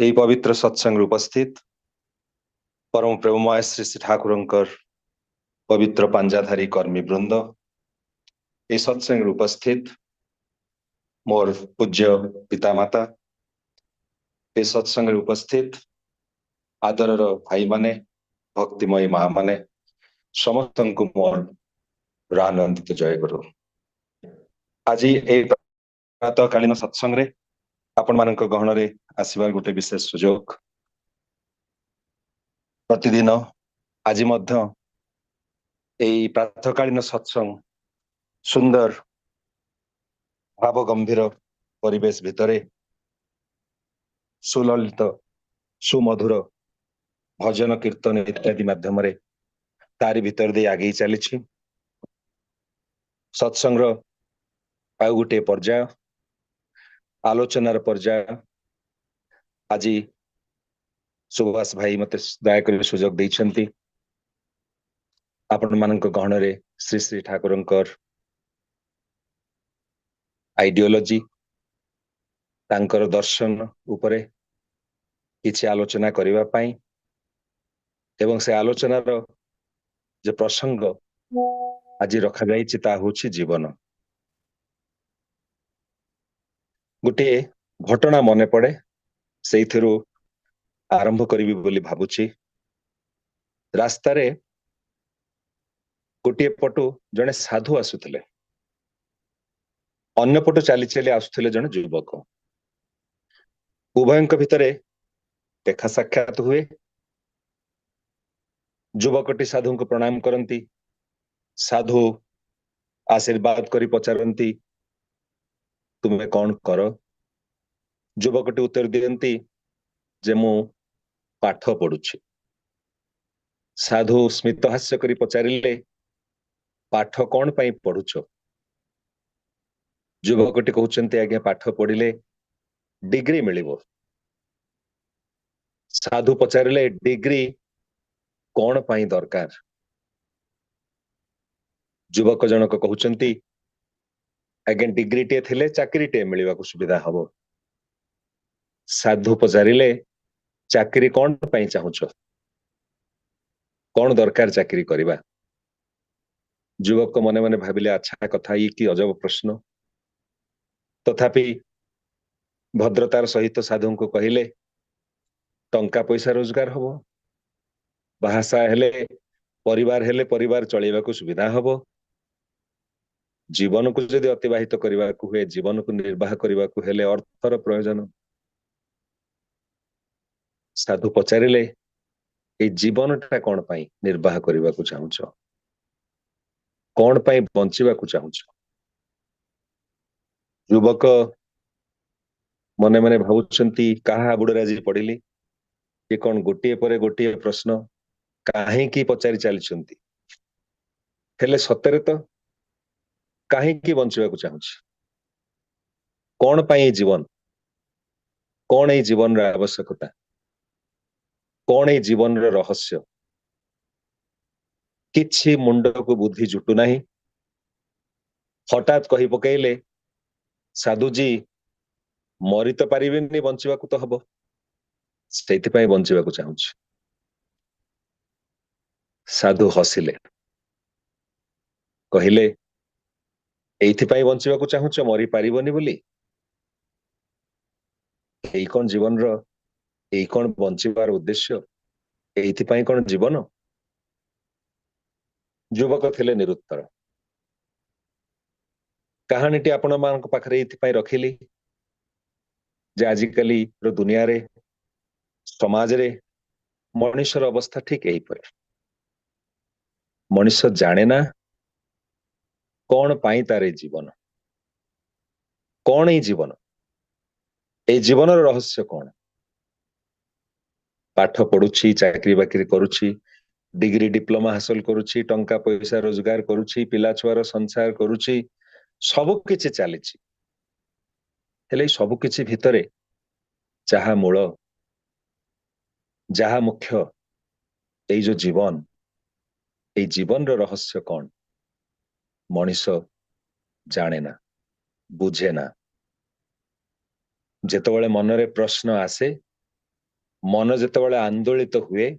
এই পবিତ୍ର ସତ୍ସଙ୍ଗରେ ଉପସ୍ଥିତ परम प्रेममय श्री श्री ठाकुरंकर पवित्र पांजाधारी कर्मी वृंद ए सत्संग उपस्थित मोर पूज्य पितामाता ए सत्संग उपस्थित आदरर भाई माने भक्तिमयी माँ माने समस्त को मोर रानंदित जय गुरु। आज ए प्रातःकालीन सत्संग रे आपण मानक गहन रे आसीबार गोटे विशेष सुजोग। प्रतिदिन आज मध्य एई प्रातःकालीन सत्संग सुंदर भाव गंभीर परिवेश भितरे सुललित सुमधुर भजन कीर्तन इत्यादि माध्यम तारी भीतर दे आगे चली सत्संग आउ गोटे पर्याय आलोचनार पर्याय आज सुभाष भाई मते दयाकर सुजोग देइछंती आपण मानक गहन रे श्री श्री ठाकुरंकर आइडियोलॉजी तांकर दर्शन उपरे किछि आलोचना करिवा पाई एवं से आलोचनार जे प्रसंग आज रखा जाइछि ता होछि जीवन। गोटे घटना मने पड़े सेइथिरु आरंभ करिवि बोली भाबुछि। रास्ता रे गोटे पटु जने साधु आसुथिले, अन्य पटु चाली चाली आसुथिले जने युवक। उभयंक भितरे देखा साक्षात हुए। युवकटी साधु को प्रणाम करती, साधु आशीर्वाद करी पचारती तुम्हें कौन कर। युवकटी उत्तर दियंती जे मु पाठ पढ़ुछि। साधु स्मित हास्य करी पचारिले पाठ कौन पाई पढ़ुछ। युवकटी कहउचंती आज्ञा पाठ पढ़िले डिग्री मिलिबो। साधु पचारिले डिग्री कौन पाई दरकार। युवक जनक कहउचंती आज्ञा डिग्री टे थिले चाकरी टे मिलिबा को सुविधा हबो। साधु पचारिले चाकरी कौन पाई चाहुछ, कौन दरकार चाकरी करिबा। युवक मने मने भाबिले अच्छा कथा ये कि अजब प्रश्न। तथापि भद्रतार सहित साधु को कहिले टंका पैसा रोजगार हबो, भाषा हेले परिवार चलेबा को सुविधा हबो। जीवन को यदि अतिबाहित करने को हुए, जीवन को निर्वाह करने को हेले अर्थर प्रयोजन। साधु पचारिले ए जीवनटा कौन पाई निर्वाह करने को चाहुछ, कौन पाई बंचिबा को चाहुछ। युवक मने मने भावुछंती काहा बुड़े आज पढ़िली ये कौन गोटे पर गोटे प्रश्न काहेकि पचारि चलछंती। हेले सतरे तो काहेकि बंचिबा को चाहुछ, कौन पाई जीवन, कौन ए जीवन रा आवश्यकता, कौन ए जीवन रा रहस्य। किछि मुंड को बुद्धि जुटू नाही। हठात कहि पकेइले साधुजी मरी तो पारिबेनी, बंचिबा को तो हबो, सेति पई बंचिबा को चाहुछ। साधु हसिले, कहिले एइथि पई बंचिबा को चाहुछ, मरी पारिबोनी बोली। एई कोन जीवन रो, एई कोन बंचिबार उद्देश्य, एइथि पई कोन जीवन। युवक थिले निरुत्तर। कहानीटी आपण मानक पाखरे एइथि पई रखिली जे आजिकाली रो दुनिया रे समाज रे मनुष्यर अवस्था ठीक यही पर। मनुष्य जाने ना कौन पाई तारे जीवन, कौन ही जीवन, ए जीवन रहस्य कौन। पाठ पढ़ुछि, चाकरी बाकरी करुछि, डिग्री डिप्लोमा हासिल करुछि, टंका पैसा रोजगार करुछि, पिला छुआर संसार करुछि, सबु किछि चलिछि। हेले सबु किछि भितरे जहा मूल, जहा मुख्य, ए जो जीवन, ए जीवन रो रहस्य कौन मनीष जाने ना, बुझे ना। जेतबेले मनरे प्रश्न आसे मन जेतेबेले आंदोलित हुए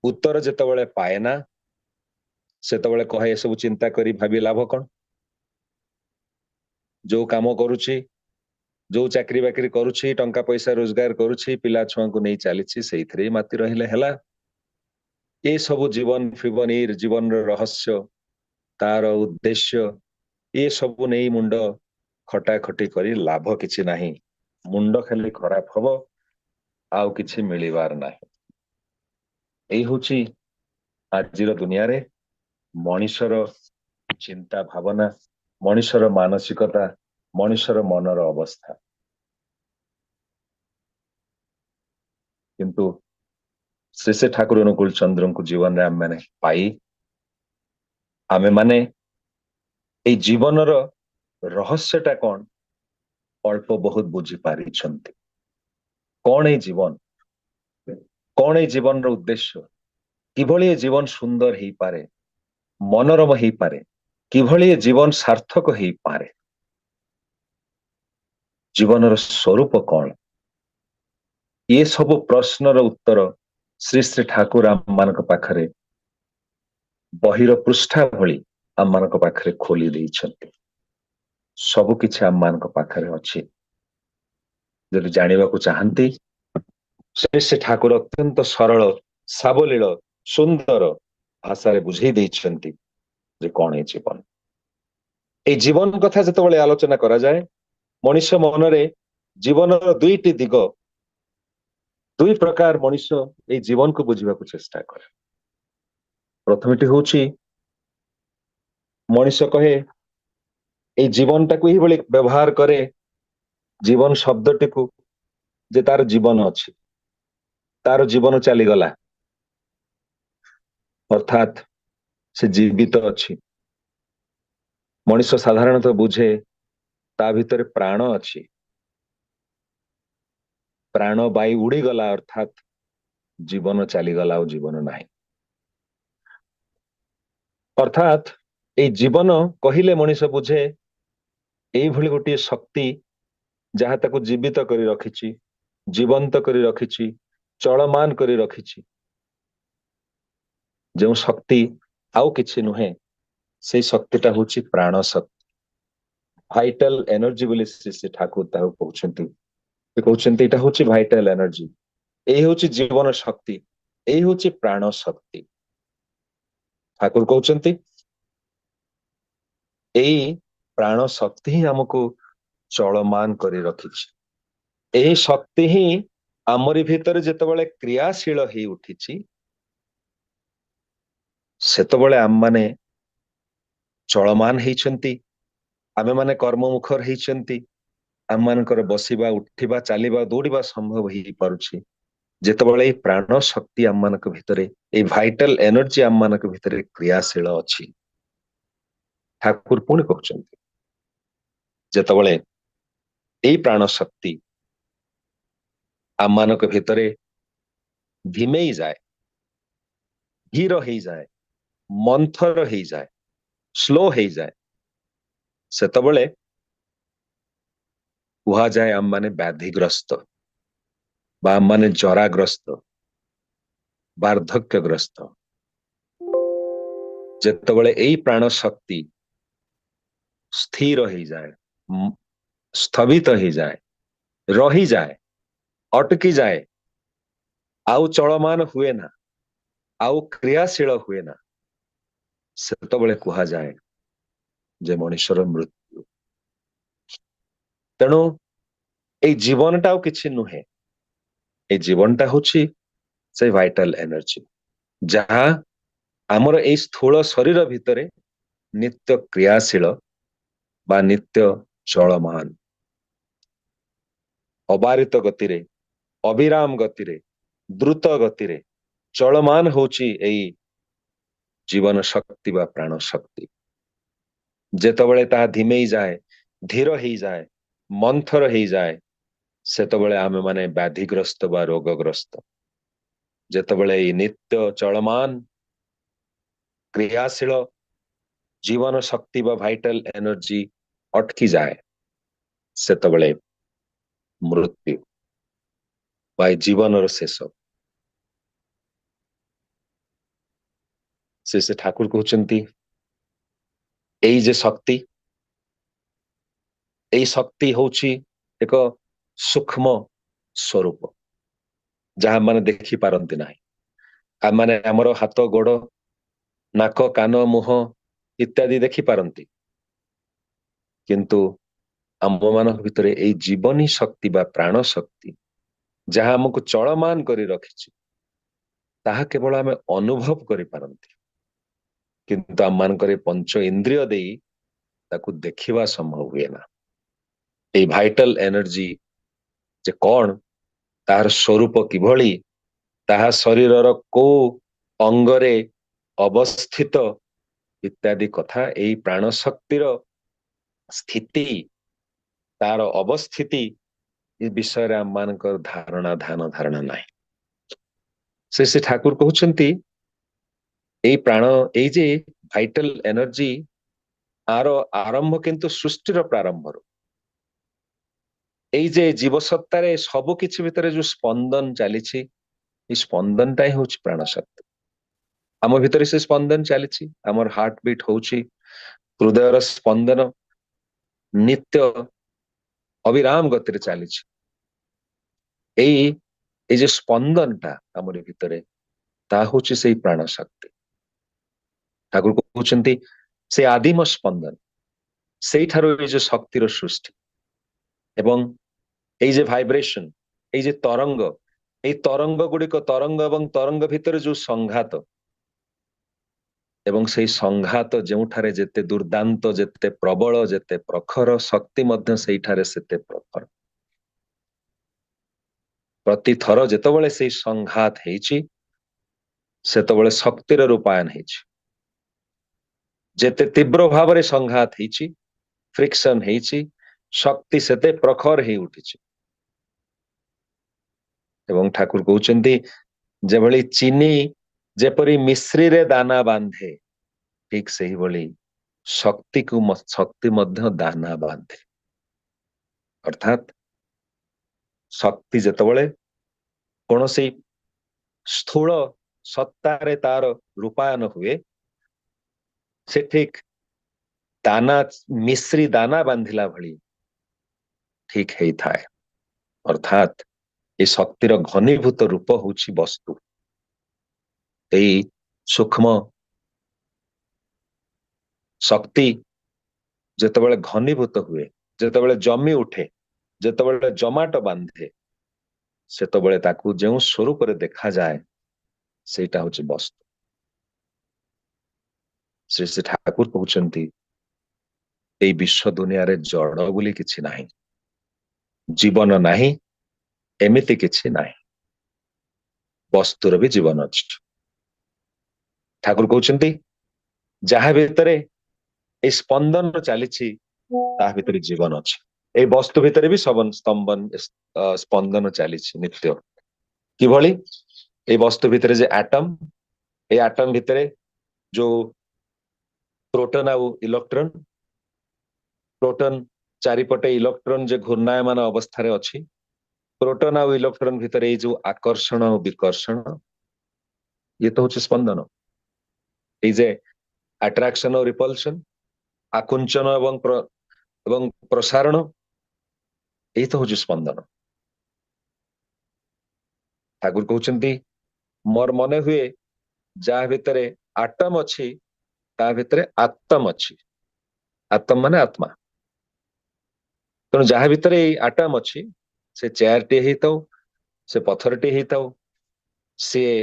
उत्तर जेतेबेले पाए ना सेतेबेले कहे ए सब चिंता करी भाबी लाभ कौन जो काम करुछि जो चाकरी बाकरी करुछि टंका पैसा रोजगार करुछि पिला छुआ को नहीं चलीछि सेइथरे माती रहिले हला ये सब जीवन फीवन ये जीवन रहस्य तार उद्देश्य ये सब नहीं मुंड खटा खटी करी लाभ किछि नाही मुंड खाली खराब हबो आउ किछि मिलिबार नाही एई होछि आजिर दुनिया रे मनुष्यर चिंता भावना मनुष्यर मानसिकता मनुष्यर मनर अवस्था किंतु श्री श्री ठाकुर अनुकूल चंद्र को जीवन रे आमे पाई आमे माने ए जीवनर रहस्यटा कौन अल्प बहुत बुझी पारी कौन ए जीवन कौन ए जीवन उद्देश्य किभली जीवन सुंदर ही पारे मनोरम ही पारे किभली जीवन सार्थक ही पारे जीवनर स्वरूप कौन ये सब प्रश्नर उत्तर श्री श्री ठाकुर आम मान पाखरे बहिर पृष्ठा भली आम मान पाखरे खोली देइछन्ति सब किछि आम मान पाखरे अछि जदि जानिबा को चाहंती श्री श्री ठाकुर अत्यंत सरल सावलील सुंदर भाषा रे बुझेई देइछन्ति जे कौन है जीवन ए जीवन कथा जतबेले आलोचना करा जाए मनुष्य मनरे जीवनर दुईटी दिग दुई प्रकार मनुष्य ए जीवन को बुझिबा को चेष्टा करे प्रथमटी होछि मनुष्य कहे ए जीवनटा को ही बळी व्यवहार करे जीवन शब्दटी को जे तार जीवन अछि तार जीवन चली गला अर्थात से जीवित अछि मनुष्य साधारणतः बुझे ता भितर प्राण अछि प्राण बाई उड़ी गला अर्थात जीवन चली गला और जीवन नाही अर्थात ए जीवन कहिले मनुष्य बुझे एई भली गोटे शक्ति जहाँ ताको जीवित करी रखिछि जीवंत करी रखिछि चलमान करी रखिछि जो शक्ति आउ किछि नुहे से शक्तिटा होछि प्राण शक्ति भाइटल एनर्जी बोली श्री श्री ठाकुर ताको कहउछन्ति कहउछन्ति एटा होछि भाइटल एनर्जी एई होछि जीवन शक्ति एई होछि प्राण शक्ति ठाकुर कहउछन्ति एई प्राण शक्ति ही हमको चलमान करी रखिछि एई शक्ति ही आमरी भितर जेतेबेले क्रियाशील ही उठिछि सेतेबेले आम माने चलमान हेइछन्ति आमे माने कर्ममुखर हेइछन्ति आम मानकर बसिबा उठिबा चालिबा दौड़िबा संभव ही पारुछि जेतेबेले प्राण शक्ति आम मानक भितरे ए भाइटल एनर्जी आम मानक भितरे क्रियाशील अछि ठाकुर पुणी कहउछन्ति जेतेबेले ए प्राण शक्ति आम मानक भितरे धिमेई जाए धीर ही जाए मंथर ही जाए स्लो ही जाए सेतेबेले कुहा जाए आम माने व्याधिग्रस्त बा आम माने जराग्रस्त वार्धक्यग्रस्त जेतेबेले एई प्राण शक्ति स्थिर ही जाए स्थगित ही जाए रही जाए अटकी जाए आउ चलमान हुए ना आउ क्रियाशील हुए ना सेतेबेले कुहा जाए जे मनुष्यर मृत्यु तेणु ए जीवनटा आउ किछि नुहे ए जीवनटा होछि से भाइटल एनर्जी जहाँ आमर ए स्थूल शरीर भितरे नित्य क्रियाशील बा नित्य चलमान अबारित गतिरे अविराम गतिरे द्रुत गतिरे चलमान होछि एई जीवन शक्ति बा प्राण शक्ति जेतेबेले ता धिमेई जाए धीर ही जाए मंथर ही जाए सेतेबेले आमे माने व्याधिग्रस्त बा रोगग्रस्त जेतेबेले एई नित्य चलमान क्रियाशील जीवन शक्ति बा भाइटल एनर्जी अटकी जाए सेतेबेले मृत्यु ବା ଏ ଜୀବନର ଶେଷ। ସେ ଠାକୁର କହୁଛନ୍ତି ଏଇ ଯେ ଶକ୍ତି, ଏଇ ଶକ୍ତି ହଉଛି ଏକ ସୂକ୍ଷ୍ମ ସ୍ୱରୂପ, ଯାହା ମାନେ ଦେଖି ପାରନ୍ତି ନାହିଁ। ଆମମାନେ ଆମର ହାତ ଗୋଡ ନାକ କାନ ମୁହଁ ଇତ୍ୟାଦି ଦେଖିପାରନ୍ତି, କିନ୍ତୁ ଆମମାନଙ୍କ ଭିତରେ ଏଇ ଜୀବନୀ ଶକ୍ତି ବା ପ୍ରାଣ ଶକ୍ତି ଯାହା ଆମକୁ ଚଳମାନ କରି ରଖିଛି, ତାହା କେବଳ ଆମେ ଅନୁଭବ କରିପାରନ୍ତି, କିନ୍ତୁ ଆମମାନଙ୍କର ପଞ୍ଚ ଇନ୍ଦ୍ରିୟ ଦେଇ ତାକୁ ଦେଖିବା ସମ୍ଭବ ହୁଏ ନା। ଏଇ ଭାଇଟାଲ ଏନର୍ଜି ଯେ କଣ, ତାହାର ସ୍ୱରୂପ କିଭଳି, ତାହା ଶରୀରର କୋଉ ଅଙ୍ଗରେ ଅବସ୍ଥିତ ଇତ୍ୟାଦି କଥା, ଏଇ ପ୍ରାଣ ଶକ୍ତିର ସ୍ଥିତି, ତାର ଅବସ୍ଥିତି ଏ ବିଷୟରେ ଆମମାନଙ୍କର ଧାରଣା ନାହିଁ। ସେ ଠାକୁର କହୁଛନ୍ତି ଏଇ ପ୍ରାଣ, ଏଇ ଯେ ଭାଇଟାଲ ଏନର୍ଜି, ଆର ଆରମ୍ଭ କିନ୍ତୁ ସୃଷ୍ଟିର ପ୍ରାରମ୍ଭରୁ। ଏଇ ଯେ ଜୀବସତ୍ତାରେ ସବୁ କିଛି ଭିତରେ ଯୋଉ ସ୍ପନ୍ଦନ ଚାଲିଛି, এই ସ୍ପନ୍ଦନଟା ହିଁ ହଉଛି ପ୍ରାଣ ଶକ୍ତି। ଆମ ଭିତରେ ସେ ସ୍ପନ୍ଦନ ଚାଲିଛି, ଆମର ହାର୍ଟ ବିଟ୍ ହଉଛି, ହୃଦୟର ସ୍ପନ୍ଦନ ନିତ୍ୟ ଅବିରାମ ଗତିରେ ଚାଲିଛି। ଏଇ ଯେ ସ୍ପନ୍ଦନଟା ଆମର ଭିତରେ, ତାହା ହଉଛି ସେଇ ପ୍ରାଣ ଶକ୍ତି। ଠାକୁର କହୁଛନ୍ତି ସେ ଆଦିମ ସ୍ପନ୍ଦନ, ସେଇଠାରୁ ଏଇ ଯେ ଶକ୍ତିର ସୃଷ୍ଟି, ଏବଂ ଏଇ ଯେ ଭାଇବ୍ରେସନ, ଏଇ ଯେ ତରଙ୍ଗ, এই ତରଙ୍ଗ ଗୁଡିକ, ତରଙ୍ଗ ଏବଂ ତରଙ୍ଗ ଭିତରେ ଯୋଉ ସଂଘାତ, ଏବଂ ସେଇ ସଂଘାତ ଯେଉଁଠାରେ ଯେତେ ଦୁର୍ଦାନ୍ତ, ଯେତେ ପ୍ରବଳ, ଯେତେ ପ୍ରଖର, ଶକ୍ତି ମଧ୍ୟ ସେଇଠାରେ ସେତେ ପ୍ରଖର। ପ୍ରତି ଥର ଯେତେବେଳେ ସେଇ ସଂଘାତ ହେଇଛି, ସେତେବେଳେ ଶକ୍ତିର ରୂପାୟନ ହେଇଛି। ଯେତେ ତୀବ୍ର ଭାବରେ ସଂଘାତ ହେଇଛି, ଫ୍ରିକ୍ସନ ହେଇଛି, ଶକ୍ତି ସେତେ ପ୍ରଖର ହେଇ ଉଠିଛି। ଏବଂ ଠାକୁର କହୁଛନ୍ତି ଯେଭଳି ଚିନି ଯେପରି ମିଶ୍ରିରେ ଦାନା ବାନ୍ଧେ, ଠିକ ସେହିଭଳି ଶକ୍ତି ମଧ୍ୟ ଦାନା ବାନ୍ଧେ। ଅର୍ଥାତ ଶକ୍ତି ଯେତେବେଳେ କୌଣସି ସ୍ଥୂଳ ସତ୍ତାରେ ତାର ରୂପାୟନ ହୁଏ, ସେ ଠିକ ଦାନା, ମିଶ୍ରି ଦାନା ବାନ୍ଧିଲା ଭଳି ଠିକ ହେଇଥାଏ। ଅର୍ଥାତ এই ଶକ୍ତିର ଘନୀଭୂତ ରୂପ ହଉଛି ବସ୍ତୁ। ଏଇ ସୂକ୍ଷ୍ମ ଶକ୍ତି ଯେତେବେଳେ ଘନୀଭୂତ ହୁଏ, ଯେତେବେଳେ ଜମି ଉଠେ, ଯେତେବେଳେ ଜମାଟ ବାନ୍ଧେ, ସେତେବେଳେ ତାକୁ ଯେଉଁ ସ୍ୱରୂପରେ ଦେଖାଯାଏ, ସେଇଟା ହଉଛି ବସ୍ତୁ। ଶ୍ରୀ ଠାକୁର କହୁଛନ୍ତି ଏଇ ବିଶ୍ୱ ଦୁନିଆରେ ଜଡ ବୋଲି କିଛି ନାହିଁ, ଜୀବନ ନାହିଁ ଏମିତି କିଛି ନାହିଁ, ବସ୍ତୁର ବି ଜୀବନ ଅଛି। ଠାକୁର କହୁଛନ୍ତି ଯାହା ଭିତରେ এই ସ୍ପନ୍ଦନ ଚାଲିଛି, ତା ଭିତରେ ଜୀବନ ଅଛି। এই ବସ୍ତୁ ଭିତରେ ବି ସ୍ପନ୍ଦନ ଚାଲିଛି ନିତ୍ୟ। କିଭଳି? এই ବସ୍ତୁ ଭିତରେ ଯେ ଆଟମ, এই ଆଟମ ଭିତରେ ଯୋଉ ପ୍ରୋଟନ ଆଉ ଇଲେକ୍ଟ୍ରନ, ପ୍ରୋଟନ ଚାରିପଟେ ଇଲେକ୍ଟ୍ରନ ଯେ ଘୂର୍ଣ୍ଣାୟମାନ ଅବସ୍ଥାରେ ଅଛି, ପ୍ରୋଟନ ଆଉ ଇଲେକ୍ଟ୍ରନ ଭିତରେ ଏଇ ଯୋଉ ଆକର୍ଷଣ ଆଉ ବିକର୍ଷଣ, ଇଏ ତ ହଉଛି ସ୍ପନ୍ଦନ। ଏଇ ଯେ ଆଟ୍ରାକ୍ସନ ଆଉ ରିପଲସନ, ଆକୁଞ୍ଚନ ଏବଂ ପ୍ରସାରଣ, ଏଇ ତ ହଉଛି ସ୍ପନ୍ଦନ। ଠାକୁର କହୁଛନ୍ତି ମୋର ମନେ ହୁଏ ଯାହା ଭିତରେ ଆଟମ ଅଛି, ତା ଭିତରେ ଆତ୍ମ ଅଛି। ଆତ୍ମ ମାନେ ଆତ୍ମା। ତେଣୁ ଯାହା ଭିତରେ ଏଇ ଆଟମ ଅଛି, ସେ ଚେୟାରଟି ହେଇଥାଉ, ସେ ପଥରଟି ହେଇଥାଉ, ସିଏ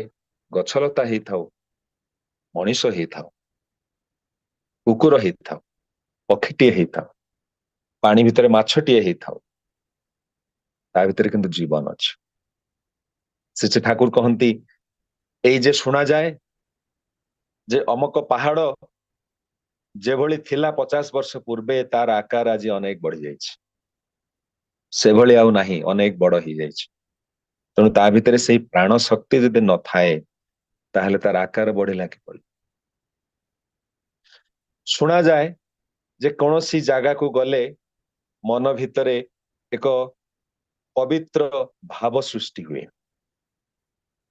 ଗଛଲତା ହେଇଥାଉ, ମଣିଷ ହେଇଥାଉ, କୁକୁର ହେଇଥାଉ, ପକ୍ଷୀଟିଏ ହେଇଥାଉ, ପାଣି ଭିତରେ ମାଛଟିଏ ହେଇଥାଉ, ତା ଭିତରେ କିନ୍ତୁ ଜୀବନ ଅଛି। ସେ ଠାକୁର କହନ୍ତି ଏଇ ଯେ ଶୁଣାଯାଏ ଯେ ଅମକ ପାହାଡ ଯେଭଳି ଥିଲା 50 ବର୍ଷ ପୂର୍ବେ, ତାର ଆକାର ଆଜି ଅନେକ ବଢି ଯାଇଛି, ସେଭଳି ଆଉ ନାହିଁ, ଅନେକ ବଡ ହେଇଯାଇଛି। ତେଣୁ ତା ଭିତରେ ସେଇ ପ୍ରାଣ ଶକ୍ତି ଯଦି ନଥାଏ, ତାହେଲେ ତାର ଆକାର ବଢିଲା କିପରି? ଶୁଣାଯାଏ ଯେ କୌଣସି ଜାଗାକୁ ଗଲେ ମନ ଭିତରେ ଏକ ପବିତ୍ର ଭାବ ସୃଷ୍ଟି ହୁଏ।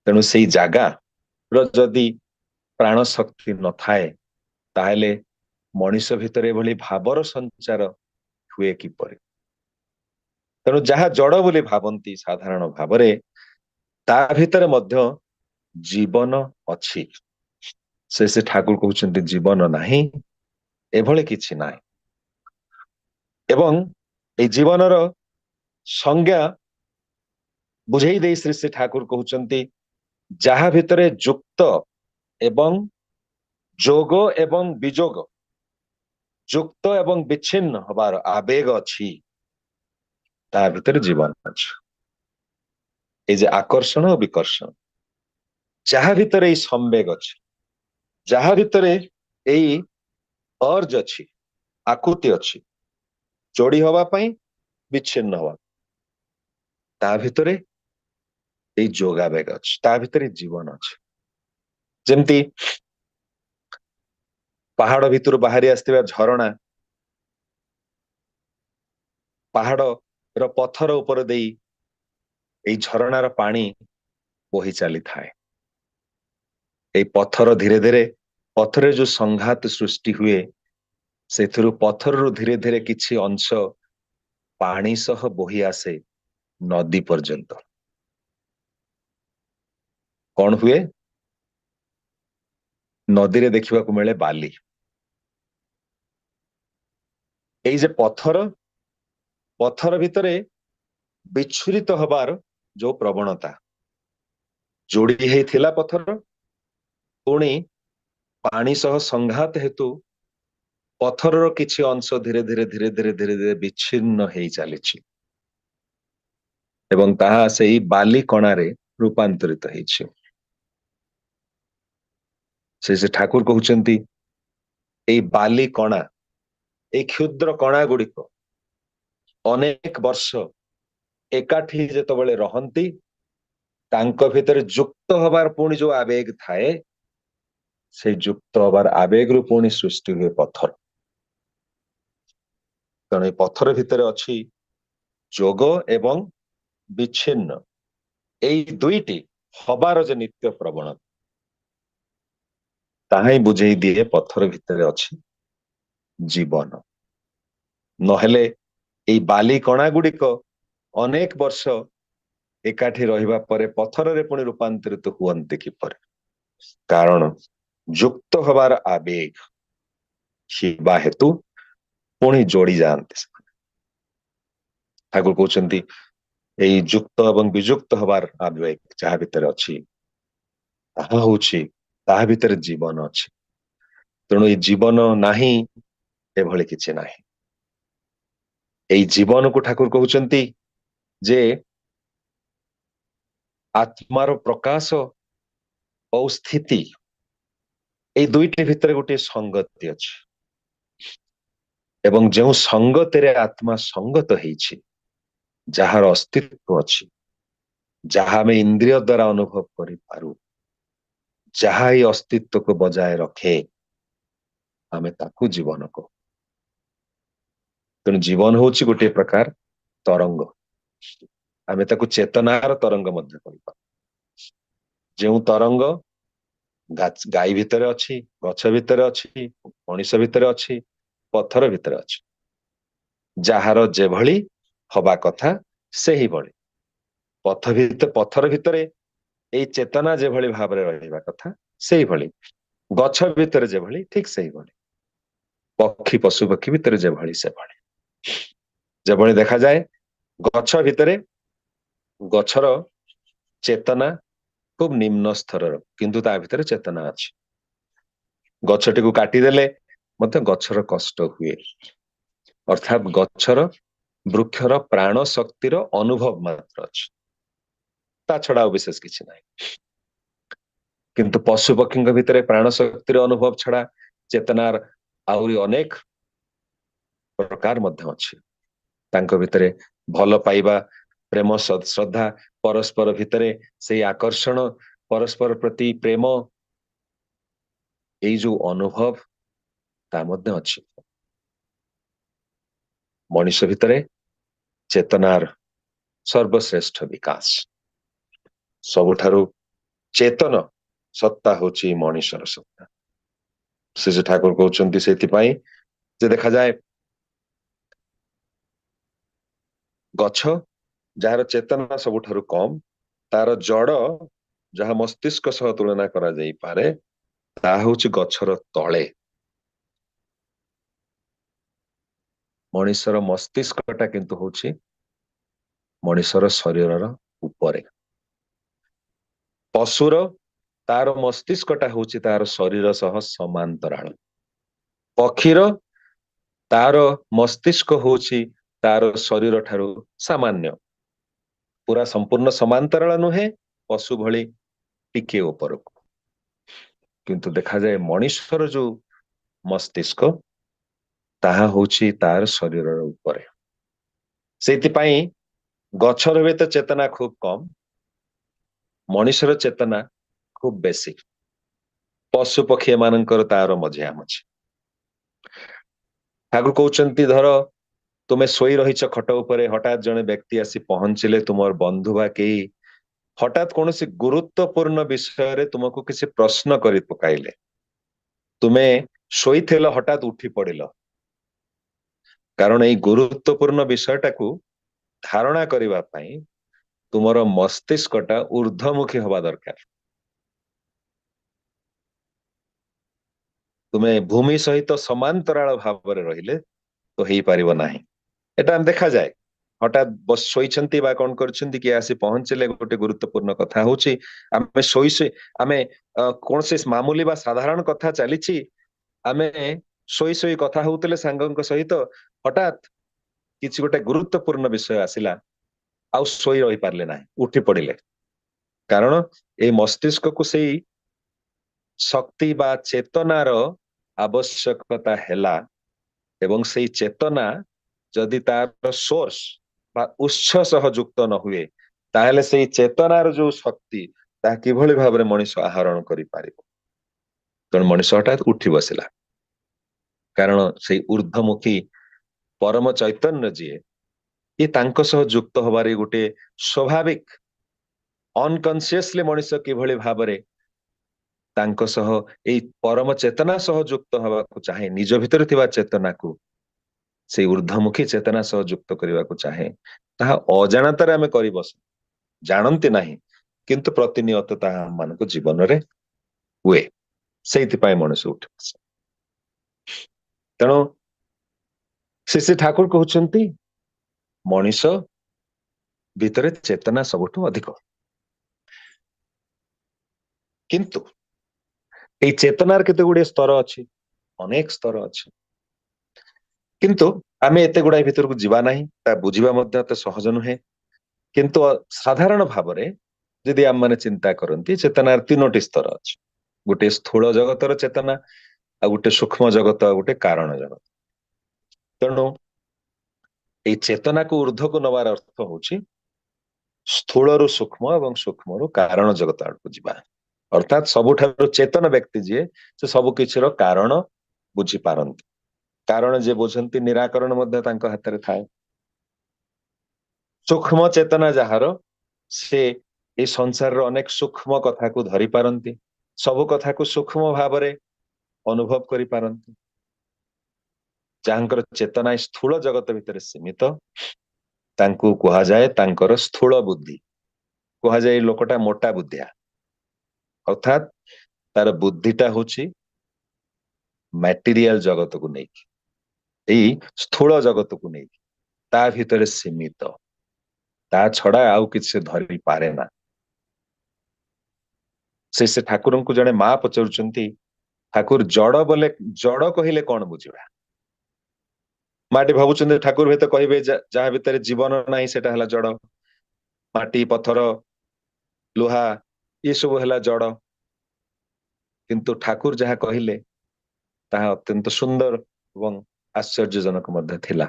ତେଣୁ ସେଇ ଜାଗାର ଯଦି ପ୍ରାଣ ଶକ୍ତି ନଥାଏ ତାହେଲେ ମଣିଷ ଭିତରେ ଏଭଳି ଭାବର ସଞ୍ଚାର ହୁଏ କିପରି? ତେଣୁ ଯାହା ଜଡ ବୋଲି ଭାବନ୍ତି ସାଧାରଣ ଭାବରେ ତା ଭିତରେ ମଧ୍ୟ ଜୀବନ ଅଛି। ସେ ଠାକୁର କହୁଛନ୍ତି ଜୀବନ ନାହିଁ, ଏଭଳି କିଛି ନାହିଁ। ଏବଂ ଏଇ ଜୀବନର ସଂଜ୍ଞା ବୁଝେଇ ଦେଇ ଶ୍ରୀ ଠାକୁର କହୁଛନ୍ତି ଯାହା ଭିତରେ ଯୁକ୍ତ ଏବଂ ଯୋଗ ଏବଂ ବିଯୋଗ, ଯୁକ୍ତ ଏବଂ ବିଚ୍ଛିନ୍ନ ହବାର ଆବେଗ ଅଛି, ତା ଭିତରେ ଜୀବନ ଅଛି। এই যে আকর্ষণ ও বিকর্ষণ, ଯାହା ଭିତରେ ଏଇ ସମ୍ବେଗ ଅଛି, ଯାହା ଭିତରେ ଏଇ ଅର୍ଜ ଅଛି, ଆକୁତି ଅଛି, ଯୋଡି ହବା ପାଇଁ, ବିଚ୍ଛିନ୍ନ ହବା, ତା ଭିତରେ ଏଇ ଯୋଗାବେଗ ଅଛି, ତା ଭିତରେ ଜୀବନ ଅଛି। ଯେମିତି ପାହାଡ ଭିତରୁ ବାହାରି ଆସିଥିବା ଝରଣା ପାହାଡର ପଥର ଉପରେ ଦେଇ ଏଇ ଝରଣାର ପାଣି ବୋହି ଚାଲିଥାଏ। ଏଇ ପଥର ଧୀରେ ଧୀରେ ପଥରରେ ଯୋଉ ସଂଘାତ ସୃଷ୍ଟି ହୁଏ ସେଥିରୁ ପଥରରୁ ଧୀରେ ଧୀରେ କିଛି ଅଂଶ ପାଣି ସହ ବୋହି ଆସେ ନଦୀ ପର୍ଯ୍ୟନ୍ତ। କଣ ହୁଏ? ନଦୀରେ ଦେଖିବାକୁ ମିଳେ ବାଲି। ଏଇ ଯେ ପଥର ଭିତରେ ବିଚ୍ଛୁରିତ ହବାର ଯୋଉ ପ୍ରବଣତା, ଯୋଡି ହେଇଥିଲା ପଥର, ପୁଣି ପାଣି ସହ ସଂଘାତ ହେତୁ ପଥରର କିଛି ଅଂଶ ଧୀରେ ଧୀରେ ଧୀରେ ଧୀରେ ଧୀରେ ଧୀରେ ବିଚ୍ଛିନ୍ନ ହେଇ ଚାଲିଛି ଏବଂ ତାହା ସେଇ ବାଲି କଣାରେ ରୂପାନ୍ତରିତ ହେଇଛି। ସେ ଠାକୁର କହୁଛନ୍ତି ଏଇ ବାଲି କଣା, ଏଇ କ୍ଷୁଦ୍ର କଣା ଗୁଡିକ ଅନେକ ବର୍ଷ ଏକାଠି ଯେତେବେଳେ ରହନ୍ତି ତାଙ୍କ ଭିତରେ ଯୁକ୍ତ ହବାର ପୁଣି ଯୋଉ ଆବେଗ ଥାଏ, ସେଇ ଯୁକ୍ତ ହବାର ଆବେଗରୁ ପୁଣି ସୃଷ୍ଟି ହୁଏ ପଥର। ତେଣୁ ଏ ପଥର ଭିତରେ ଅଛି ଯୋଗ ଏବଂ ବିଚ୍ଛିନ୍ନ, ଏଇ ଦୁଇଟି ହବାର ଯେ ନିତ୍ୟ ପ୍ରବଣତା, ତାହା ହିଁ ବୁଝେଇ ଦିଏ ପଥର ଭିତରେ ଅଛି ଜୀବନ। ନହେଲେ ଏଇ ବାଲି କଣା ଗୁଡିକ ଅନେକ ବର୍ଷ ଏକାଠି ରହିବା ପରେ ପଥରରେ ପୁଣି ରୂପାନ୍ତରିତ ହୁଅନ୍ତି କିପରି? କାରଣ ଯୁକ୍ତ ହବାର ଆବେଗ ଥିବା ହେତୁ ପୁଣି ଯୋଡି ଯାଆନ୍ତି। ଠାକୁର କହୁଛନ୍ତି ଏଇ ଯୁକ୍ତ ଏବଂ ବିଯୁକ୍ତ ହବାର ଆବେଗ ଯାହା ଭିତରେ ଅଛି ତାହା ହଉଛି, ତାହା ଭିତରେ ଜୀବନ ଅଛି। ତେଣୁ ଏଇ ଜୀବନ ନାହିଁ, ଏଭଳି କିଛି ନାହିଁ। ଏଇ ଜୀବନକୁ ଠାକୁର କହୁଛନ୍ତି ଯେ ଆତ୍ମାର ପ୍ରକାଶ ଓ ସ୍ଥିତି, ଏଇ ଦୁଇଟି ଭିତରେ ଗୋଟିଏ ସଙ୍ଗତି ଅଛି ଏବଂ ଯେଉଁ ସଙ୍ଗତିରେ ଆତ୍ମା ସଙ୍ଗତ ହେଇଛି, ଯାହାର ଅସ୍ତିତ୍ୱ ଅଛି, ଯାହା ଆମେ ଇନ୍ଦ୍ରିୟ ଦ୍ୱାରା ଅନୁଭବ କରିପାରୁ, ଯାହା ଏଇ ଅସ୍ତିତ୍ୱକୁ ବଜାୟ ରଖେ, ଆମେ ତାକୁ ଜୀବନ କହୁ। ତେଣୁ ଜୀବନ ହଉଛି ଗୋଟିଏ ପ୍ରକାର ତରଙ୍ଗ, ଆମେ ତାକୁ ଚେତନାର ତରଙ୍ଗ ମଧ୍ୟ କହିପାରୁ। ଯେଉଁ ତରଙ୍ଗ ଗାଈ ଭିତରେ ଅଛି, ଗଛ ଭିତରେ ଅଛି, ମଣିଷ ଭିତରେ ଅଛି, ପଥର ଭିତରେ ଅଛି, ଯାହାର ଯେଭଳି ହବା କଥା ସେହିଭଳି ପଥର ଭିତରେ ଏଇ ଚେତନା ଯେଭଳି ଭାବରେ ରହିବା କଥା ସେଇଭଳି, ଗଛ ଭିତରେ ଯେଭଳି ଠିକ ସେଇଭଳି, ପକ୍ଷୀ ପଶୁ ପକ୍ଷୀ ଭିତରେ ଯେଭଳି ସେଭଳି। ଯେଭଳି ଦେଖାଯାଏ ଗଛ ଭିତରେ ଗଛର ଚେତନା ଖୁବ ନିମ୍ନ ସ୍ତରର, କିନ୍ତୁ ତା ଭିତରେ ଚେତନା ଅଛି। ଗଛଟିକୁ କାଟିଦେଲେ ମଧ୍ୟ ଗଛର କଷ୍ଟ ହୁଏ, ଅର୍ଥାତ୍ ଗଛର ବୃକ୍ଷର ପ୍ରାଣ ଶକ୍ତିର ଅନୁଭବ ମାତ୍ର ଅଛି, ତା ଛଡା ଆଉ ବିଶେଷ କିଛି ନାହିଁ। କିନ୍ତୁ ପଶୁ ପକ୍ଷୀଙ୍କ ଭିତରେ ପ୍ରାଣ ଶକ୍ତିର ଅନୁଭବ ଛଡା ଚେତନାର ଆହୁରି ଅନେକ ପ୍ରକାର ମଧ୍ୟ ଅଛି। ତାଙ୍କ ଭିତରେ ଭଲ ପାଇବା, ପ୍ରେମ, ଶ୍ରଦ୍ଧା, ପରସ୍ପର ଭିତରେ ସେଇ ଆକର୍ଷଣ, ପରସ୍ପର ପ୍ରତି ପ୍ରେମ, ଏଇ ଯୋଉ ଅନୁଭବ ତା ମଧ୍ୟ ଅଛି। ମଣିଷ ଭିତରେ ଚେତନାର सर्वश्रेष्ठ विकास सबुठारु चेतन सत्ता होची मनुष्यर सत्ता श्री ठाकुर कहउछन्ति सेतिपाई जे देखा जाए गछ जार चेतना सबुठारु कम तार जड़ जहाँ मस्तिष्क सह तुलना करा जाई पारे ता होची गछर तळे मनुष्यर मस्तिष्कटा किंतु होची मनुष्यर शरीरर उपरे पशुर तार मस्तिष्कटा होची तार शरीर सह समांतराल पक्षीर तार मस्तिष्क होची तार शरीर ठारू सामान्य पूरा संपूर्ण समांतराल नुहे पशु भली टिके उपरकू किंतु देखा जाए मनुष्यर जो मस्तिष्क ताहा होची तार शरीर उपरे सेतिपाई गछर भी तो चेतना खूब कम मनुष्यर चेतना खूब बेसी पशु पक्षी एमानंकर तार मझिया मझी ठाकुर कहउछन्ति धर तुमे सोई रहिछ खट उपरे हठात जने व्यक्ति आसी पहुंचिले तुमर बंधु बा केही हठात कौन सी गुरुत्वपूर्ण विषय रे तुमको किसी प्रश्न करी पकाइले तुमे शोइथिल हठात उठी पड़िल कारण এই गुरुत्वपूर्ण विषयटाकू धारणा करिबा पई तुमर मस्तिष्कटा ऊर्ध्वमुखी हवा दरकार तुमे भूमि सहित समांतराल भाव रे रहिले तो हेई पारिबो नाही एटा हम देखा जाए हठात बस शोइछन्ति बा कोन करछन्ति कि आसी पहुंचले गोटे गुरुत्वपूर्ण कथा होची आमे शोइसे आमे कोन से मामूली बा साधारण कथा चलीछि आमे सोई सोई कथा होउतले सांगंक सहित हठात किछि गोटे गुरुत्वपूर्ण विषय आसिला आउ सोई रही पारले नाही उठी पड़िले कारण ए मस्तिष्क को सेई शक्ति बा चेतनार आवश्यकता हेला एवं सेई चेतना जदि तार सोर्स बा उत्स सह युक्त न हुए ताहले सेई चेतनार जो शक्ति ता किभଳି भाबरे मनुष्य आहरण करि पारिबो तेणु मनुष्य हठात उठी बसिला कारण सेई ऊर्ध्वमुखी परम चैतन्य जी ये तांको सह युक्त होबारी गोटे स्वाभाविक अनकन्शियसली मनुष्य किभଳି भाबरे तांको सह एई परम चेतना सह युक्त होबाकू चाहे निज भितर थिबा चेतना को से ऊर्ध्वमुखी चेतना सह युक्त करने को चाहे ताहा अजाणतारे आमे करि बस जानन्ति नाही किंतु प्रतिनियत ताहा हममानक जीवन रे हुए सेइथिपाई मनुष्य उठी बसे तेणु श्री ठाकुर कहउछन्ति मनुष्य भितरे चेतना सबुठु अधिक किंतु ए चेतनार केते गुडे स्तर अछि अनेक स्तर अछि किंतु आमे एते गुडा भितर को जीवा नाही ता बुझिबा मध्ये त सहज नुहे किंतु साधारण भावरे यदि आम माने चिंता करंती चेतनार तीनोटी स्तर अछि गोटे स्थूल जगतर चेतना आ गोटे सूक्ष्म जगत आ गोटे कारण जगत तेणु ए चेतना को ऊर्ध्व को नवार अर्थ होछि स्थूल रु सूक्ष्म एवं सूक्ष्म रु कारण जगत आड़को जीवा अर्थात सबुठारु चेतन व्यक्ति जे से सब किछिर कारण बुझी पारंती कारण जे बुझंती निराकरण मध्ये तांको हाथ रे थाए सूक्ष्म चेतना जहार से ए संसार रो अनेक सूक्ष्म कथा को धरि पारंती सब कथा को सूक्ष्म भाव रे अनुभव करि पारंती जांकर चेतना स्थूल जगत भितर सीमित तांको कहा जाए तांकर स्थूल बुद्धि कहा जाए लोकटा मोटा बुद्धिया अर्थात तार बुद्धिटा होची मटेरियल जगत को नहीं एई स्थूल जगत को नहीं ता भितर सीमित ता छड़ा आउ किसी धरी पारे ना से ठाकुर को जड़े माँ पचारुचंती ठाकुर जड़ बोले जड़ कहले कौन बुझिबा माटी भावुचंदी ठाकुर भी तो कहिबे जहाँ भितर जीवन नाही सेटा हला जड़ माटी पत्थर लुहा ये सब हला जड़ किंतु ठाकुर जहाँ कहले ताहा अत्यंत सुंदर एवं आश्चर्यजनक मध्य थिला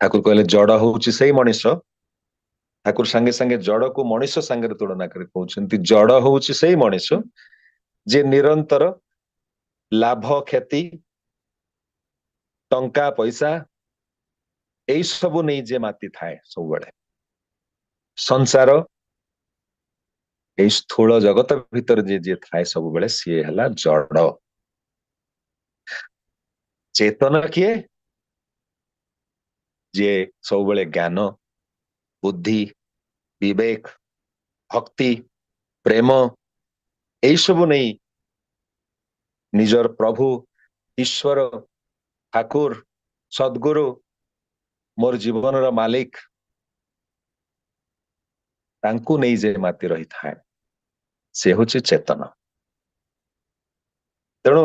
ठाकुर कहले जड़ होउची सेई मनुष्य ठाकुर संगे संगे जड़ को मनुष्य संगे तुलना कर कहउचंती जड़ होउची सेई मनुष्य जे निरंतर लाभ क्षति टंका पैसा एई सबु नहीं जे माती थाए सब बड़े संसार এই স্থୂଳ ଜଗତ ଭିତରେ ଯିଏ ଥାଏ ସବୁବେଳେ ସିଏ ହେଲା ଜଡ। ଚେତନ କିଏ? ଯିଏ ସବୁବେଳେ ଜ୍ଞାନ, ବୁଦ୍ଧି, ବିବେକ, ଭକ୍ତି, ପ୍ରେମ ଏଇ ସବୁ ନେଇ ନିଜର ପ୍ରଭୁ, ଈଶ୍ୱର, ଠାକୁର, ସଦ୍ଗୁରୁ, ମୋର ଜୀବନର ମାଲିକ ତାଙ୍କୁ ନେଇ ଯେ ମାତି ରହିଥାଏ ସେ ହଉଛି ଚେତନ। ତେଣୁ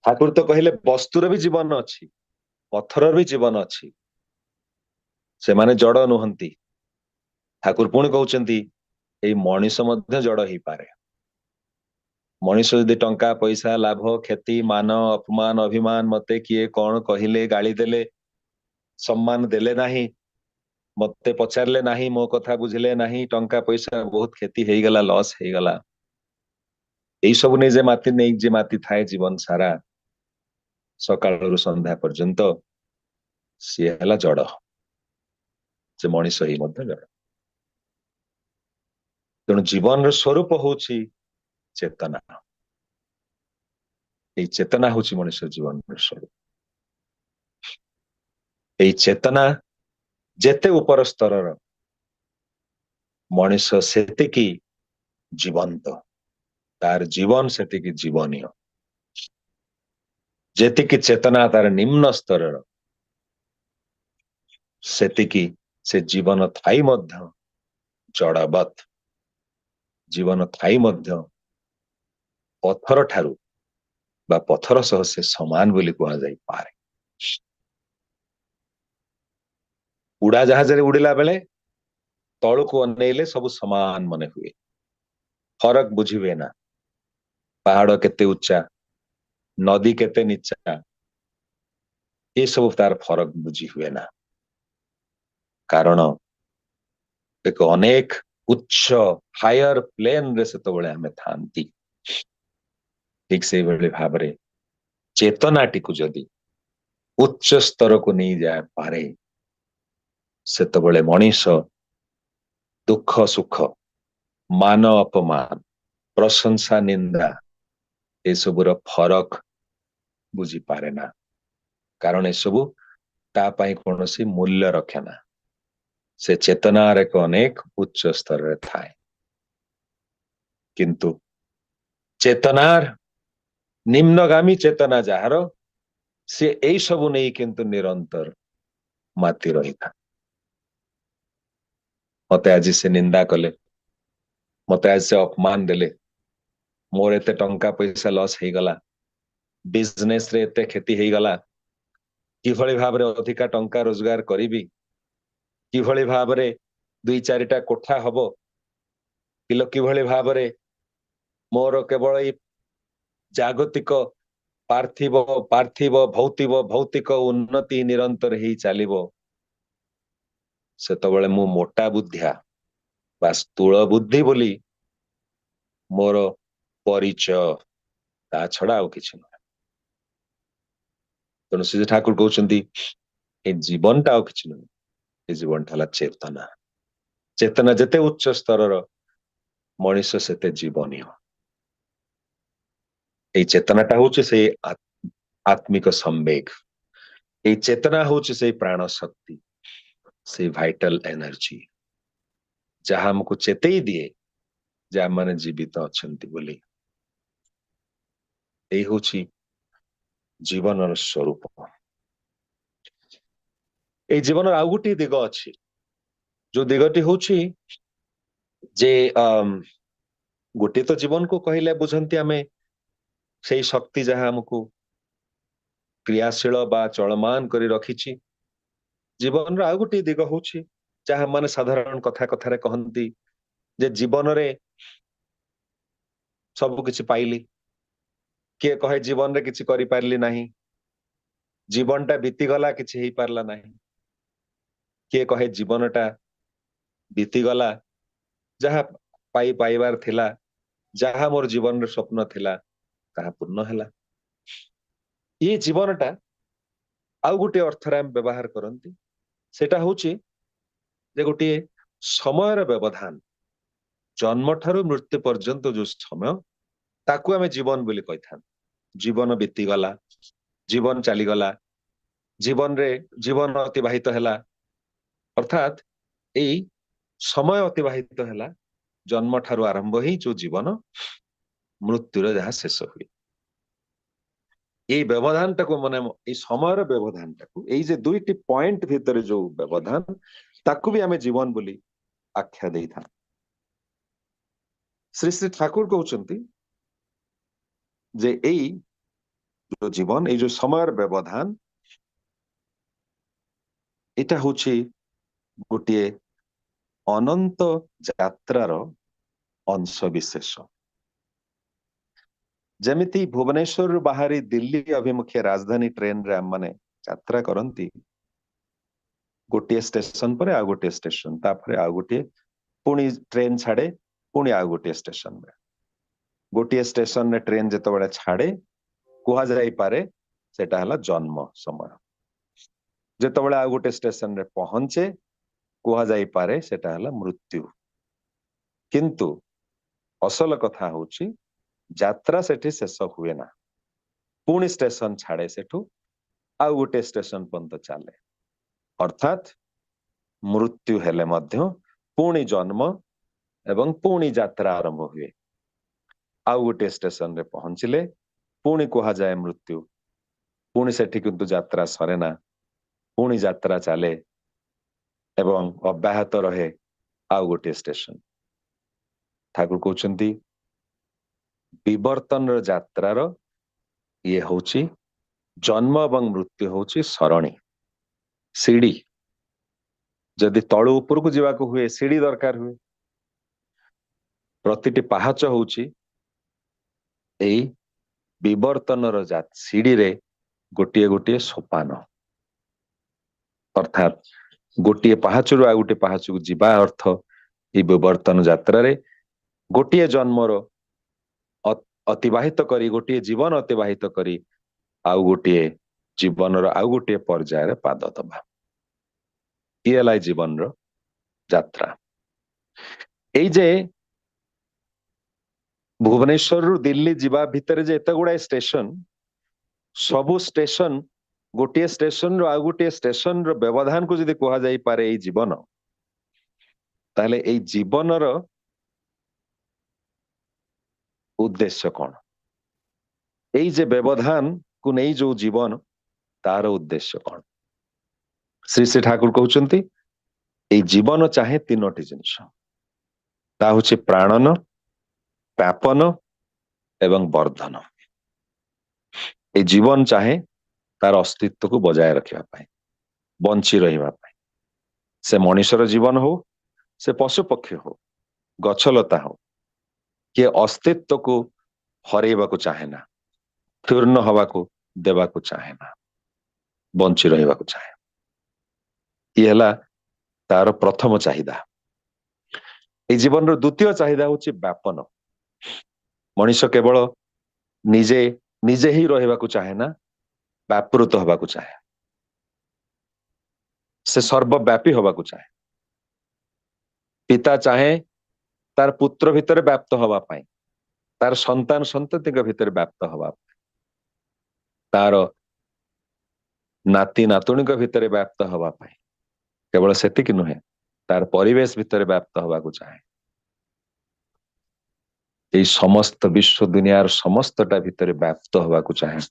ଠାକୁର ତ କହିଲେ ବସ୍ତୁର ବି ଜୀବନ ଅଛି, ପଥରର ବି ଜୀବନ ଅଛି, ସେମାନେ ଜଡ ନୁହନ୍ତି। ଠାକୁର ପୁଣି କହୁଛନ୍ତି ଏଇ ମଣିଷ ମଧ୍ୟ ଜଡ ହେଇପାରେ। ମଣିଷ ଯଦି ଟଙ୍କା ପଇସା ଲାଭ କ୍ଷତି ମାନ ଅପମାନ ଅଭିମାନ ମତେ କିଏ କଣ କହିଲେ ଗାଳି ଦେଲେ ସମ୍ମାନ ଦେଲେ ନାହିଁ, ମତେ ପଚାରିଲେ ନାହିଁ, ମୋ କଥା ବୁଝିଲେ ନାହିଁ, ଟଙ୍କା ପଇସା ବହୁତ କ୍ଷତି ହେଇଗଲା, ଲସ୍ ହେଇଗଲା, ଏଇ ସବୁ ନେଇ ଯେ ମାତି ଥାଏ ଜୀବନ ସାରା ସକାଳରୁ ସନ୍ଧ୍ୟା ପର୍ଯ୍ୟନ୍ତ ସିଏ ହେଲା ଜଡ। ସେ ମଣିଷ ହିଁ ମଧ୍ୟ ଜଡ। ତେଣୁ ଜୀବନର ସ୍ୱରୂପ ହଉଛି ଚେତନା। ଏଇ ଚେତନା ହଉଛି ମଣିଷ ଜୀବନର ସ୍ୱରୂପ। ଏଇ ଚେତନା ଯେତେ ଉପର ସ୍ତରର ମଣିଷ ସେତିକି ଜୀବନ୍ତ, ତାର ଜୀବନ ସେତିକି ଜୀବନୀୟ। ଯେତିକି ଚେତନା ତାର ନିମ୍ନ ସ୍ତରର ସେତିକି ସେ ଜୀବନ ଥାଇ ମଧ୍ୟ ଜଡବତ୍, ଜୀବନ ଥାଇ ମଧ୍ୟ ପଥର ଠାରୁ ବା ପଥର ସହ ସେ ସମାନ ବୋଲି କୁହାଯାଇପାରେ। ଉଡାଜାହାଜରେ ଉଡିଲା ବେଳେ ତଳକୁ ଅନେଇଲେ ସବୁ ସମାନ ମନେ ହୁଏ, ଫରକ ବୁଝି ହୁଏ ନା। ପାହାଡ କେତେ ଉଚ୍ଚା, ନଦୀ କେତେ ନିଚା, ଏସବୁ ତାର ଫରକ ବୁଝି ହୁଏ ନା। କାରଣ ଏକ ଅନେକ ଉଚ୍ଚ ହାୟର ପ୍ଲେନରେ ସେତେବେଳେ ଆମେ ଥାନ୍ତି। ଠିକ ସେଇଭଳି ଭାବରେ ଚେତନାଟିକୁ ଯଦି ଉଚ୍ଚ ସ୍ତରକୁ ନେଇଯାଇପାରେ ସେତେବେଳେ ମଣିଷ ଦୁଃଖ ସୁଖ, ମାନ ଅପମାନ, ପ୍ରଶଂସା ନିନ୍ଦା ଏସବୁର ଫରକ ବୁଝିପାରେ ନା। କାରଣ ଏସବୁ ତା ପାଇଁ କୌଣସି ମୂଲ୍ୟ ରଖେ ନା। ସେ ଚେତନାର ଏକ ଅନେକ ଉଚ୍ଚ ସ୍ତରରେ ଥାଏ। କିନ୍ତୁ ଚେତନାର ନିମ୍ନଗାମୀ ଚେତନା ଯାହାର ସେ ଏଇ ସବୁ ନେଇ କିନ୍ତୁ ନିରନ୍ତର ମାତି ରହିଥାଏ। ମତେ ଆଜି ସେ ନିନ୍ଦା କଲେ, ମତେ ଆଜି ସେ ଅପମାନ ଦେଲେ, ମୋର ଏତେ ଟଙ୍କା ପଇସା ଲସ୍ ହେଇଗଲା, ବିଜନେସ ରେ ଏତେ କ୍ଷତି ହେଇଗଲା, କିଭଳି ଭାବରେ ଅଧିକା ଟଙ୍କା ରୋଜଗାର କରିବି, କିଭଳି ଭାବରେ ଦୁଇ ଚାରିଟା କୋଠା ହବ, କିଭଳି ଭାବରେ ମୋର କେବଳ ଏଇ ଜାଗତିକ ଭୌତିକ ଉନ୍ନତି ନିରନ୍ତର ହେଇ ଚାଲିବ, ସେତେବେଳେ ମୁଁ ମୋଟା ବୁଦ୍ଧିଆ ବା ସ୍ଥୂଳ ବୁଦ୍ଧି ବୋଲି ମୋର ପରିଚୟ, ତା ଛଡା ଆଉ କିଛି ନୁହେଁ। ତେଣୁ ଶ୍ରୀ ଠାକୁର କହୁଛନ୍ତି ଏ ଜୀବନଟା ଆଉ କିଛି ନୁହେଁ, ଏ ଜୀବନଟା ହେଲା ଚେତନା। ଚେତନା ଯେତେ ଉଚ୍ଚ ସ୍ତରର ମଣିଷ ସେତେ ଜୀବନୀୟ। ଏଇ ଚେତନାଟା ହଉଛି ସେଇ ଆତ୍ମିକ ସମ୍ବେଗ, ଏଇ ଚେତନା ହଉଛି ସେଇ ପ୍ରାଣ ଶକ୍ତି, ସେଇ ଭାଇଟାଲ ଏନର୍ଜି ଯାହା ଆମକୁ ଚେତେଇ ଦିଏ ଯେ ଆମମାନେ ଜୀବିତ ଅଛନ୍ତି ବୋଲି। ଏଇ ହଉଛି ଜୀବନର ସ୍ୱରୂପ। ଏଇ ଜୀବନର ଆଉ ଗୋଟିଏ ଦିଗ ଅଛି, ଯୋଉ ଦିଗଟି ହଉଛି ଯେ ଗୋଟିଏ ତ ଜୀବନକୁ କହିଲେ ବୁଝନ୍ତି ଆମେ ସେଇ ଶକ୍ତି ଯାହା ଆମକୁ କ୍ରିୟାଶୀଳ ବା ଚଳମାନ କରି ରଖିଛି। ଜୀବନର ଆଉ ଗୋଟିଏ ଦିଗ ହଉଛି ଯାହା ମାନେ ସାଧାରଣ କଥାରେ କହନ୍ତି ଯେ ଜୀବନରେ ସବୁ କିଛି ପାଇଲି, କିଏ କହେ ଜୀବନରେ କିଛି କରିପାରିଲି ନାହିଁ, ଜୀବନଟା ବିତିଗଲା କିଛି ହେଇପାରିଲା ନାହିଁ, କିଏ କହେ ଜୀବନଟା ବିତିଗଲା, ଯାହା ପାଇବାର ଥିଲା, ଯାହା ମୋର ଜୀବନର ସ୍ୱପ୍ନ ଥିଲା ତାହା ପୂର୍ଣ୍ଣ ହେଲା। ଇଏ ଜୀବନଟା ଆଉ ଗୋଟିଏ ଅର୍ଥରେ ଆମେ ବ୍ୟବହାର କରନ୍ତି, ସେଟା ହଉଛି ଯେ ଗୋଟିଏ ସମୟର ବ୍ୟବଧାନ ଜନ୍ମ ଠାରୁ ମୃତ୍ୟୁ ପର୍ଯ୍ୟନ୍ତ ଯୋଉ ସମୟ ତାକୁ ଆମେ ଜୀବନ ବୋଲି କହିଥାନ୍ତି। ଜୀବନ ବିତିଗଲା, ଜୀବନ ଚାଲିଗଲା, ଜୀବନରେ ଜୀବନ ଅତିବାହିତ ହେଲା, ଅର୍ଥାତ୍ ଏଇ ସମୟ ଅତିବାହିତ ହେଲା ଜନ୍ମ ଠାରୁ ଆରମ୍ଭ ହେଇ ଯୋଉ ଜୀବନ ମୃତ୍ୟୁର ଯାହା ଶେଷ ହୁଏ। ଏଇ ବ୍ୟବଧାନଟାକୁ ମାନେ ଏଇ ସମୟର ବ୍ୟବଧାନଟାକୁ ଏଇ ଯେ ଦୁଇଟି ପଏଣ୍ଟ ଭିତରେ ଯୋଉ ବ୍ୟବଧାନ ତାକୁ ବି ଆମେ ଜୀବନ ବୋଲି ଆଖ୍ୟା ଦେଇଥାଉ। ଶ୍ରୀ ଶ୍ରୀ ଠାକୁର କହୁଛନ୍ତି ଯେ ଏଇ ଯୋଉ ଜୀବନ ଏଇ ଯୋଉ ସମୟର ବ୍ୟବଧାନ ଏଇଟା ହଉଛି ଗୋଟିଏ ଅନନ୍ତ ଯାତ୍ରାର ଅଂଶ ବିଶେଷ। ଯେମିତି ଭୁବନେଶ୍ୱରରୁ ବାହାରି ଦିଲ୍ଲୀ ଅଭିମୁଖେ ରାଜଧାନୀ ଟ୍ରେନରେ ଆମମାନେ ଯାତ୍ରା କରନ୍ତି, ଗୋଟିଏ ଷ୍ଟେସନ ପରେ ଆଉ ଗୋଟିଏ ଷ୍ଟେସନ, ତାପରେ ଆଉ ଗୋଟିଏ, ପୁଣି ଟ୍ରେନ ଛାଡେ, ପୁଣି ଆଉ ଗୋଟିଏ ଷ୍ଟେସନରେ। ଗୋଟିଏ ଷ୍ଟେସନରେ ଟ୍ରେନ ଯେତେବେଳେ ଛାଡେ କୁହାଯାଇପାରେ ସେଟା ହେଲା ଜନ୍ମ ସମୟ। ଯେତେବେଳେ ଆଉ ଗୋଟେ ଷ୍ଟେସନରେ ପହଞ୍ଚେ କୁହାଯାଇପାରେ ସେଟା ହେଲା ମୃତ୍ୟୁ। କିନ୍ତୁ ଅସଲ କଥା ହଉଛି ଯାତ୍ରା ସେଠି ଶେଷ ହୁଏ ନା, ପୁଣି ଷ୍ଟେସନ ଛାଡେ, ସେଠୁ ଆଉ ଗୋଟେ ଷ୍ଟେସନ ପର୍ଯ୍ୟନ୍ତ ଚାଲେ। ଅର୍ଥାତ୍ ମୃତ୍ୟୁ ହେଲେ ମଧ୍ୟ ପୁଣି ଜନ୍ମ ଏବଂ ପୁଣି ଯାତ୍ରା ଆରମ୍ଭ ହୁଏ। ଆଉ ଗୋଟେ ଷ୍ଟେସନରେ ପହଞ୍ଚିଲେ ପୁଣି କୁହାଯାଏ ମୃତ୍ୟୁ, ପୁଣି ସେଠି କିନ୍ତୁ ଯାତ୍ରା ସରେ ନା, ପୁଣି ଯାତ୍ରା ଚାଲେ ଏବଂ ଅବ୍ୟାହତ ରହେ ଆଉ ଗୋଟିଏ ଷ୍ଟେସନ। ଠାକୁର କହୁଛନ୍ତି ବିବର୍ତ୍ତନର ଯାତ୍ରାର ଇଏ ହଉଛି ଜନ୍ମ ଏବଂ ମୃତ୍ୟୁ ହଉଛି ସରଣୀ, ସିଡି। ଯଦି ତଳୁ ଉପରକୁ ଯିବାକୁ ହୁଏ ସିଡି ଦରକାର ହୁଏ। ପ୍ରତିଟି ପାହାଚ ହଉଛି ଏଇ ବିବର୍ତ୍ତନର ସିଡିରେ ଗୋଟିଏ ଗୋଟିଏ ସୋପାନ। ଅର୍ଥାତ୍ ଗୋଟିଏ ପାହାଚରୁ ଆଉ ଗୋଟିଏ ପାହାଚକୁ ଯିବା ଅର୍ଥ ଏଇ ବିବର୍ତ୍ତନ ଯାତ୍ରାରେ ଗୋଟିଏ ଜନ୍ମର ଅତିବାହିତ କରି, ଗୋଟିଏ ଜୀବନ ଅତିବାହିତ କରି ଆଉ ଗୋଟିଏ ଜୀବନର ଆଉ ଗୋଟିଏ ପର୍ଯ୍ୟାୟରେ ପାଦ ଦବା। ଇଏ ହେଲା ଜୀବନର ଯାତ୍ରା। ଏଇ ଯେ ଭୁବନେଶ୍ୱରରୁ ଦିଲ୍ଲୀ ଯିବା ଭିତରେ ଯେ ଏତେ ଗୁଡାଏ ଷ୍ଟେସନ, ସବୁ ଷ୍ଟେସନ ଗୋଟିଏ ଷ୍ଟେସନରୁ ଆଉ ଗୋଟିଏ ଷ୍ଟେସନର ବ୍ୟବଧାନକୁ ଯଦି କୁହାଯାଇପାରେ ଏଇ ଜୀବନ, ତାହେଲେ ଏଇ ଜୀବନର ଉଦ୍ଦେଶ୍ୟ କଣ? ଏଇ ଯେ ବ୍ୟବଧାନକୁ ନେଇ ଯୋଉ ଜୀବନ, ତାର ଉଦ୍ଦେଶ୍ୟ କଣ? ଶ୍ରୀ ଶ୍ରୀ ଠାକୁର କହୁଛନ୍ତି ଏଇ ଜୀବନ ଚାହେଁ ତିନୋଟି ଜିନିଷ, ତା ହଉଛି ପ୍ରାଣନ, ବ୍ୟାପନ ଏବଂ ବର୍ଦ୍ଧନ। ଏଇ ଜୀବନ ଚାହେଁ ତାର ଅସ୍ତିତ୍ୱକୁ ବଜାୟ ରଖିବା ପାଇଁ, ବଞ୍ଚି ରହିବା ପାଇଁ। ସେ ମଣିଷର ଜୀବନ ହଉ, ସେ ପଶୁ ପକ୍ଷୀ ହଉ, ଗଛଲତା ହଉ, କିଏ ଅସ୍ତିତ୍ୱକୁ ହରେଇବାକୁ ଚାହେଁ ନା, ତୀର୍ଣ୍ଣ ହବାକୁ ଦେବାକୁ ଚାହେଁ ନା, ବଞ୍ଚି ରହିବାକୁ ଚାହେଁ। ଇଏ ହେଲା ତାର ପ୍ରଥମ ଚାହିଦା। ଏଇ ଜୀବନର ଦ୍ୱିତୀୟ ଚାହିଦା ହଉଛି ବ୍ୟାପନ। ମଣିଷ କେବଳ ନିଜେ ନିଜେ ହିଁ ରହିବାକୁ ଚାହେଁ ନା, ବ୍ୟାପୃତ ହବାକୁ ଚାହେଁ। ସେ ସର୍ବବ୍ୟାପୀ ହବାକୁ ଚାହେଁ। ପିତା ଚାହେଁ ତାର ପୁତ୍ର ଭିତରେ ବ୍ୟାପ୍ତ ହବା ପାଇଁ, ତାର ସନ୍ତାନ ସନ୍ତତିଙ୍କ ଭିତରେ ବ୍ୟାପ୍ତ ହବା ପାଇଁ, ତାର ନାତି ନାତୁଣୀଙ୍କ ଭିତରେ ବ୍ୟାପ୍ତ ହବା ପାଇଁ। କେବଳ ସେତିକି ନୁହେଁ, ତାର ପରିବେଶ ଭିତରେ ବ୍ୟାପ୍ତ ହବାକୁ ଚାହେଁ। ଏଇ ସମସ୍ତ ବିଶ୍ୱ ଦୁନିଆର ସମସ୍ତଟା ଭିତରେ ବ୍ୟାପ୍ତ ହବାକୁ ଚାହେଁ।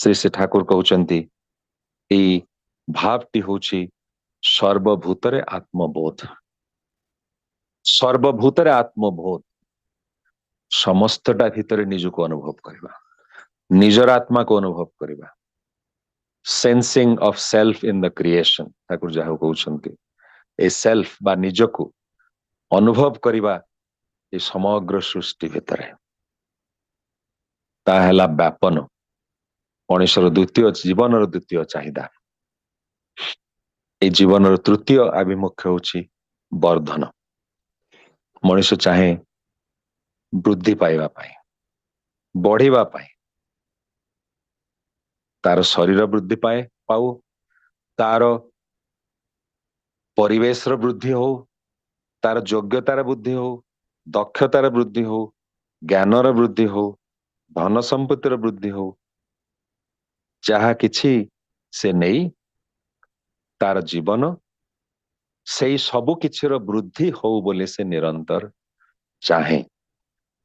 ଶ୍ରୀ ଶ୍ରୀ ଠାକୁର କହୁଛନ୍ତି ଏଇ ଭାବଟି ହଉଛି ସର୍ବଭୂତରେ ଆତ୍ମବୋଧ। ସର୍ବଭୂତରେ ଆତ୍ମବୋଧ, ସମସ୍ତଟା ଭିତରେ ନିଜକୁ ଅନୁଭବ କରିବା, ନିଜର ଆତ୍ମାକୁ ଅନୁଭବ କରିବା। Sensing of self in the creation, ଠାକୁର ଯାହା କହୁଛନ୍ତି ଏ ସେଲ୍ଫ ବା ନିଜକୁ ଅନୁଭବ କରିବା ଏ ସମଗ୍ର ସୃଷ୍ଟି ଭିତରେ, ତାହା ହେଲା ବ୍ୟାପନ, ମଣିଷର ଦ୍ୱିତୀୟ ଜୀବନର ଦ୍ୱିତୀୟ ଚାହିଦା। ଏଇ ଜୀବନର ତୃତୀୟ ଆଭିମୁଖ୍ୟ ହେଉଛି ବର୍ଦ୍ଧନ। ମଣିଷ ଚାହେଁ ବୃଦ୍ଧି ପାଇବା ପାଇଁ, ବଢିବା ପାଇଁ। ତାର ଶରୀର ବୃଦ୍ଧି ପାଉ, ତାର ପରିବେଶର ବୃଦ୍ଧି ହଉ, तार योग्यतार वृद्धि हो, दक्षतार वृद्धि हो, ज्ञानर वृद्धि हो, धन संपत्तिर वृद्धि हो, जहा किछि से नहीं तार जीवन सेई सबु किछिर वृद्धि हो बोले से निरंतर चाहे।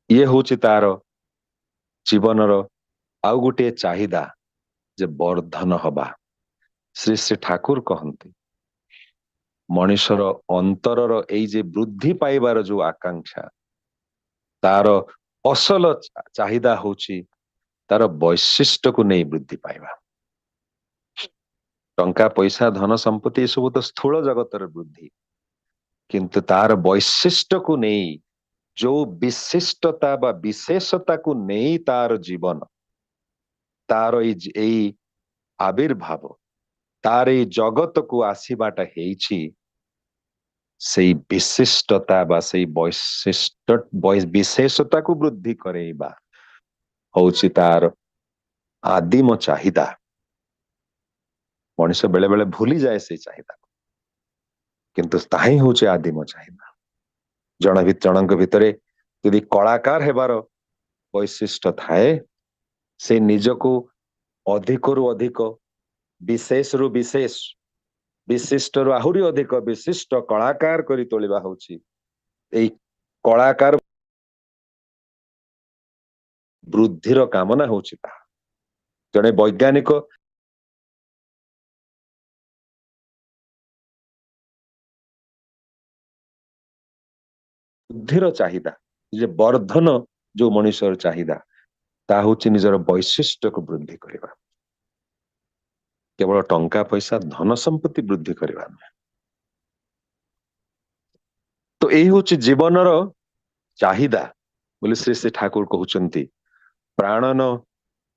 ये होची तार जीवनर आउ गोटे चाहिदा जे वर्धन हबा। श्री श्री ठाकुर कहते मनुष्यर अंतरर एई जे वृद्धि पाइबार जो आकांक्षा तार असल चाहिदा होची तार वैशिष्ट को नहीं वृद्धि पाइबा। टंका पैसा धन संपत्ति सब तो स्थूल जगतर वृद्धि, किंतु तार वैशिष्ट को नहीं जो विशिष्टता बा विशेषता को नहीं तार जीवन तार एई आविर्भाव तार एई जगत को आसीबाटा हेछि सेई विशिष्टता बा सेई वैशिष्ट विशेषता को वृद्धि करेबा होछि तार आदिम चाहिदा। मनुष्य बेले बेले भूली जाए से चाहिदा, किंतु ताही होछि आदिम चाहिदा। जनक भितरे यदि कलाकार हेबार वैशिष्ट थाए से निजको अधिक रु अधिक विशेष रु विशेष विशिष्ट रु आहुरी अधिक विशिष्ट कलाकार करी तोलिबा होछि एई कलाकार वृद्धिर कामना होछि ता। जने वैज्ञानिक बुद्धिर चाहिदा जे वर्धन जो मनुष्यर चाहिदा ता होछि निजर वैशिष्ट को वृद्धि करिबा। केवल टंका पैसा धन संपत्ति वृद्धि करिबा तो एही होछि जीवनर चाहिदा बोले श्री श्री ठाकुर कहउचंती प्राणन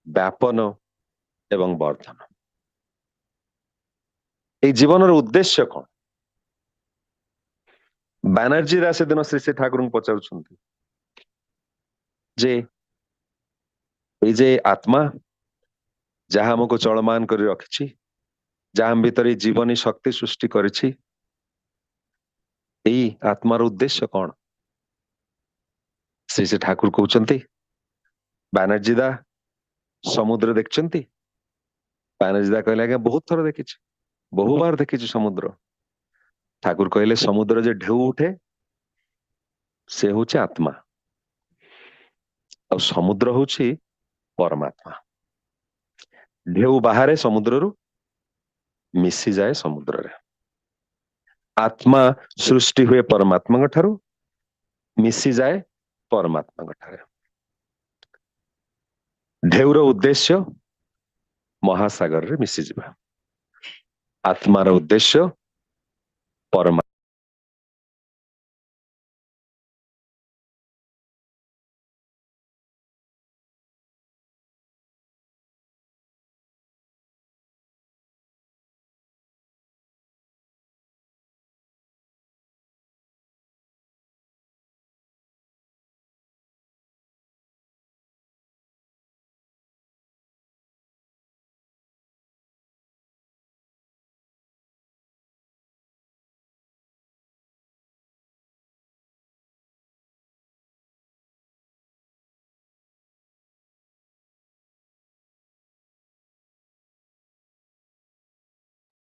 व्यापन एवं वर्धन। एई जीवनर उद्देश्य कौन? बानर्जी रा से दिन श्री श्री ठाकुर को पचारुछंती जे एई जे आत्मा जहा हमको चलमान करी रखिछि जहा भीतर जीवनी शक्ति सृष्टि करिछि एई आत्मार उद्देश्य कौन? श्री श्री ठाकुर कहउचंती बानर्जी दा समुद्र देखचंती? बानर्जी दा कहले आज्ञा बहुत थर देखिछि, बहु बार देखिछि समुद्र। ठाकुर कहले समुद्र जे ढेउ उठे से होछि आत्मा और समुद्र होछि परमात्मा। ढेउ बाहरे समुद्र रु मिसी जाए समुद्र रे। आत्मा सृष्टि हुए परमात्मा ठारू मिसी जाए परमात्मा ठारे। ढेउर उद्देश्य महासागर रे मिसी जिबा, आत्मार उद्देश्य परमात्मा।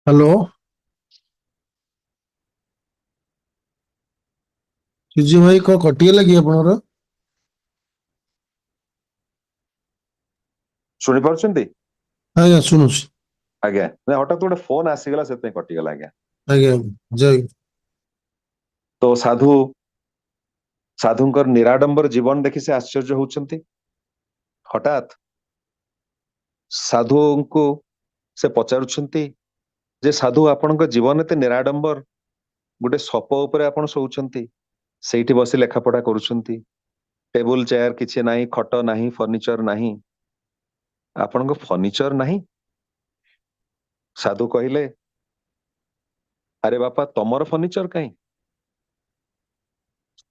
हेलो सुजी भाई को कटिगला कि आपनर? सुनि पारुछंती? आज्ञा सुनुछि। आज्ञा ना हठात गोटे फोन आसीगला से कटि गला आज्ञा। आज्ञा जय। तो साधु साधुंकर निराडंबर जीवन देखि से आश्चर्य होउछंती। हठात साधु को से पचारुछंती जे साधु आपनक जीवन एते निराडंबर गोटे सप उपरे आपण सोउछंती सेठी बसी लेखा पढ़ा करूछंती टेबल चेयर किछि नाही खट नाही फर्निचर नाही आपनक फर्निचर नाही। साधु कहिले अरे बापा तमर फर्निचर कहीं?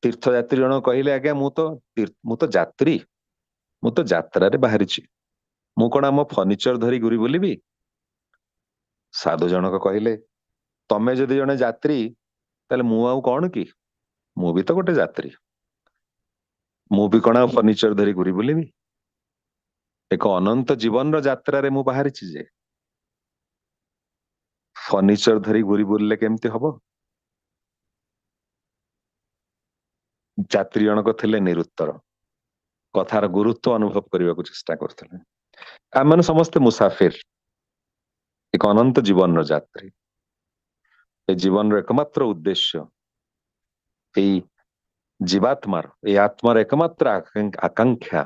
तीर्थयात्री जन कहले आज्ञा मु तो यात्री मु तो यात्रा रे बाहरिछि मु कोन आम फर्निचर धरी घुरी बोलिबी। साधु जनक कहले तमे जदि जने यात्री ताले मु आउ कोन की ମୁଁ ବି ତ ଗୋଟେ ଯାତ୍ରୀ। ମୁଁ ବି କଣ ଫର୍ଣ୍ଣିଚର ଧରି ଘୁରି ବୁଲିବି? ଏକ ଅନନ୍ତ ଜୀବନର ଯାତ୍ରାରେ ମୁଁ ବାହାରିଛି ଯେ ଫର୍ଣ୍ଣିଚର ଧରି ଘୁରି ବୁଲିଲେ କେମିତି ହବ? ଯାତ୍ରୀ ଜଣକ ଥିଲେ ନିରୁତ୍ତର, କଥାର ଗୁରୁତ୍ୱ ଅନୁଭବ କରିବାକୁ ଚେଷ୍ଟା କରୁଥିଲେ। ଆମମାନେ ସମସ୍ତେ ମୁସାଫିର, ଏକ ଅନନ୍ତ ଜୀବନର ଯାତ୍ରୀ। ଏ ଜୀବନର ଏକମାତ୍ର ଉଦ୍ଦେଶ୍ୟ, ଏଇ ଜୀବାତ୍ମାର, ଏଇ ଆତ୍ମାର ଏକମାତ୍ର ଆକାଂକ୍ଷା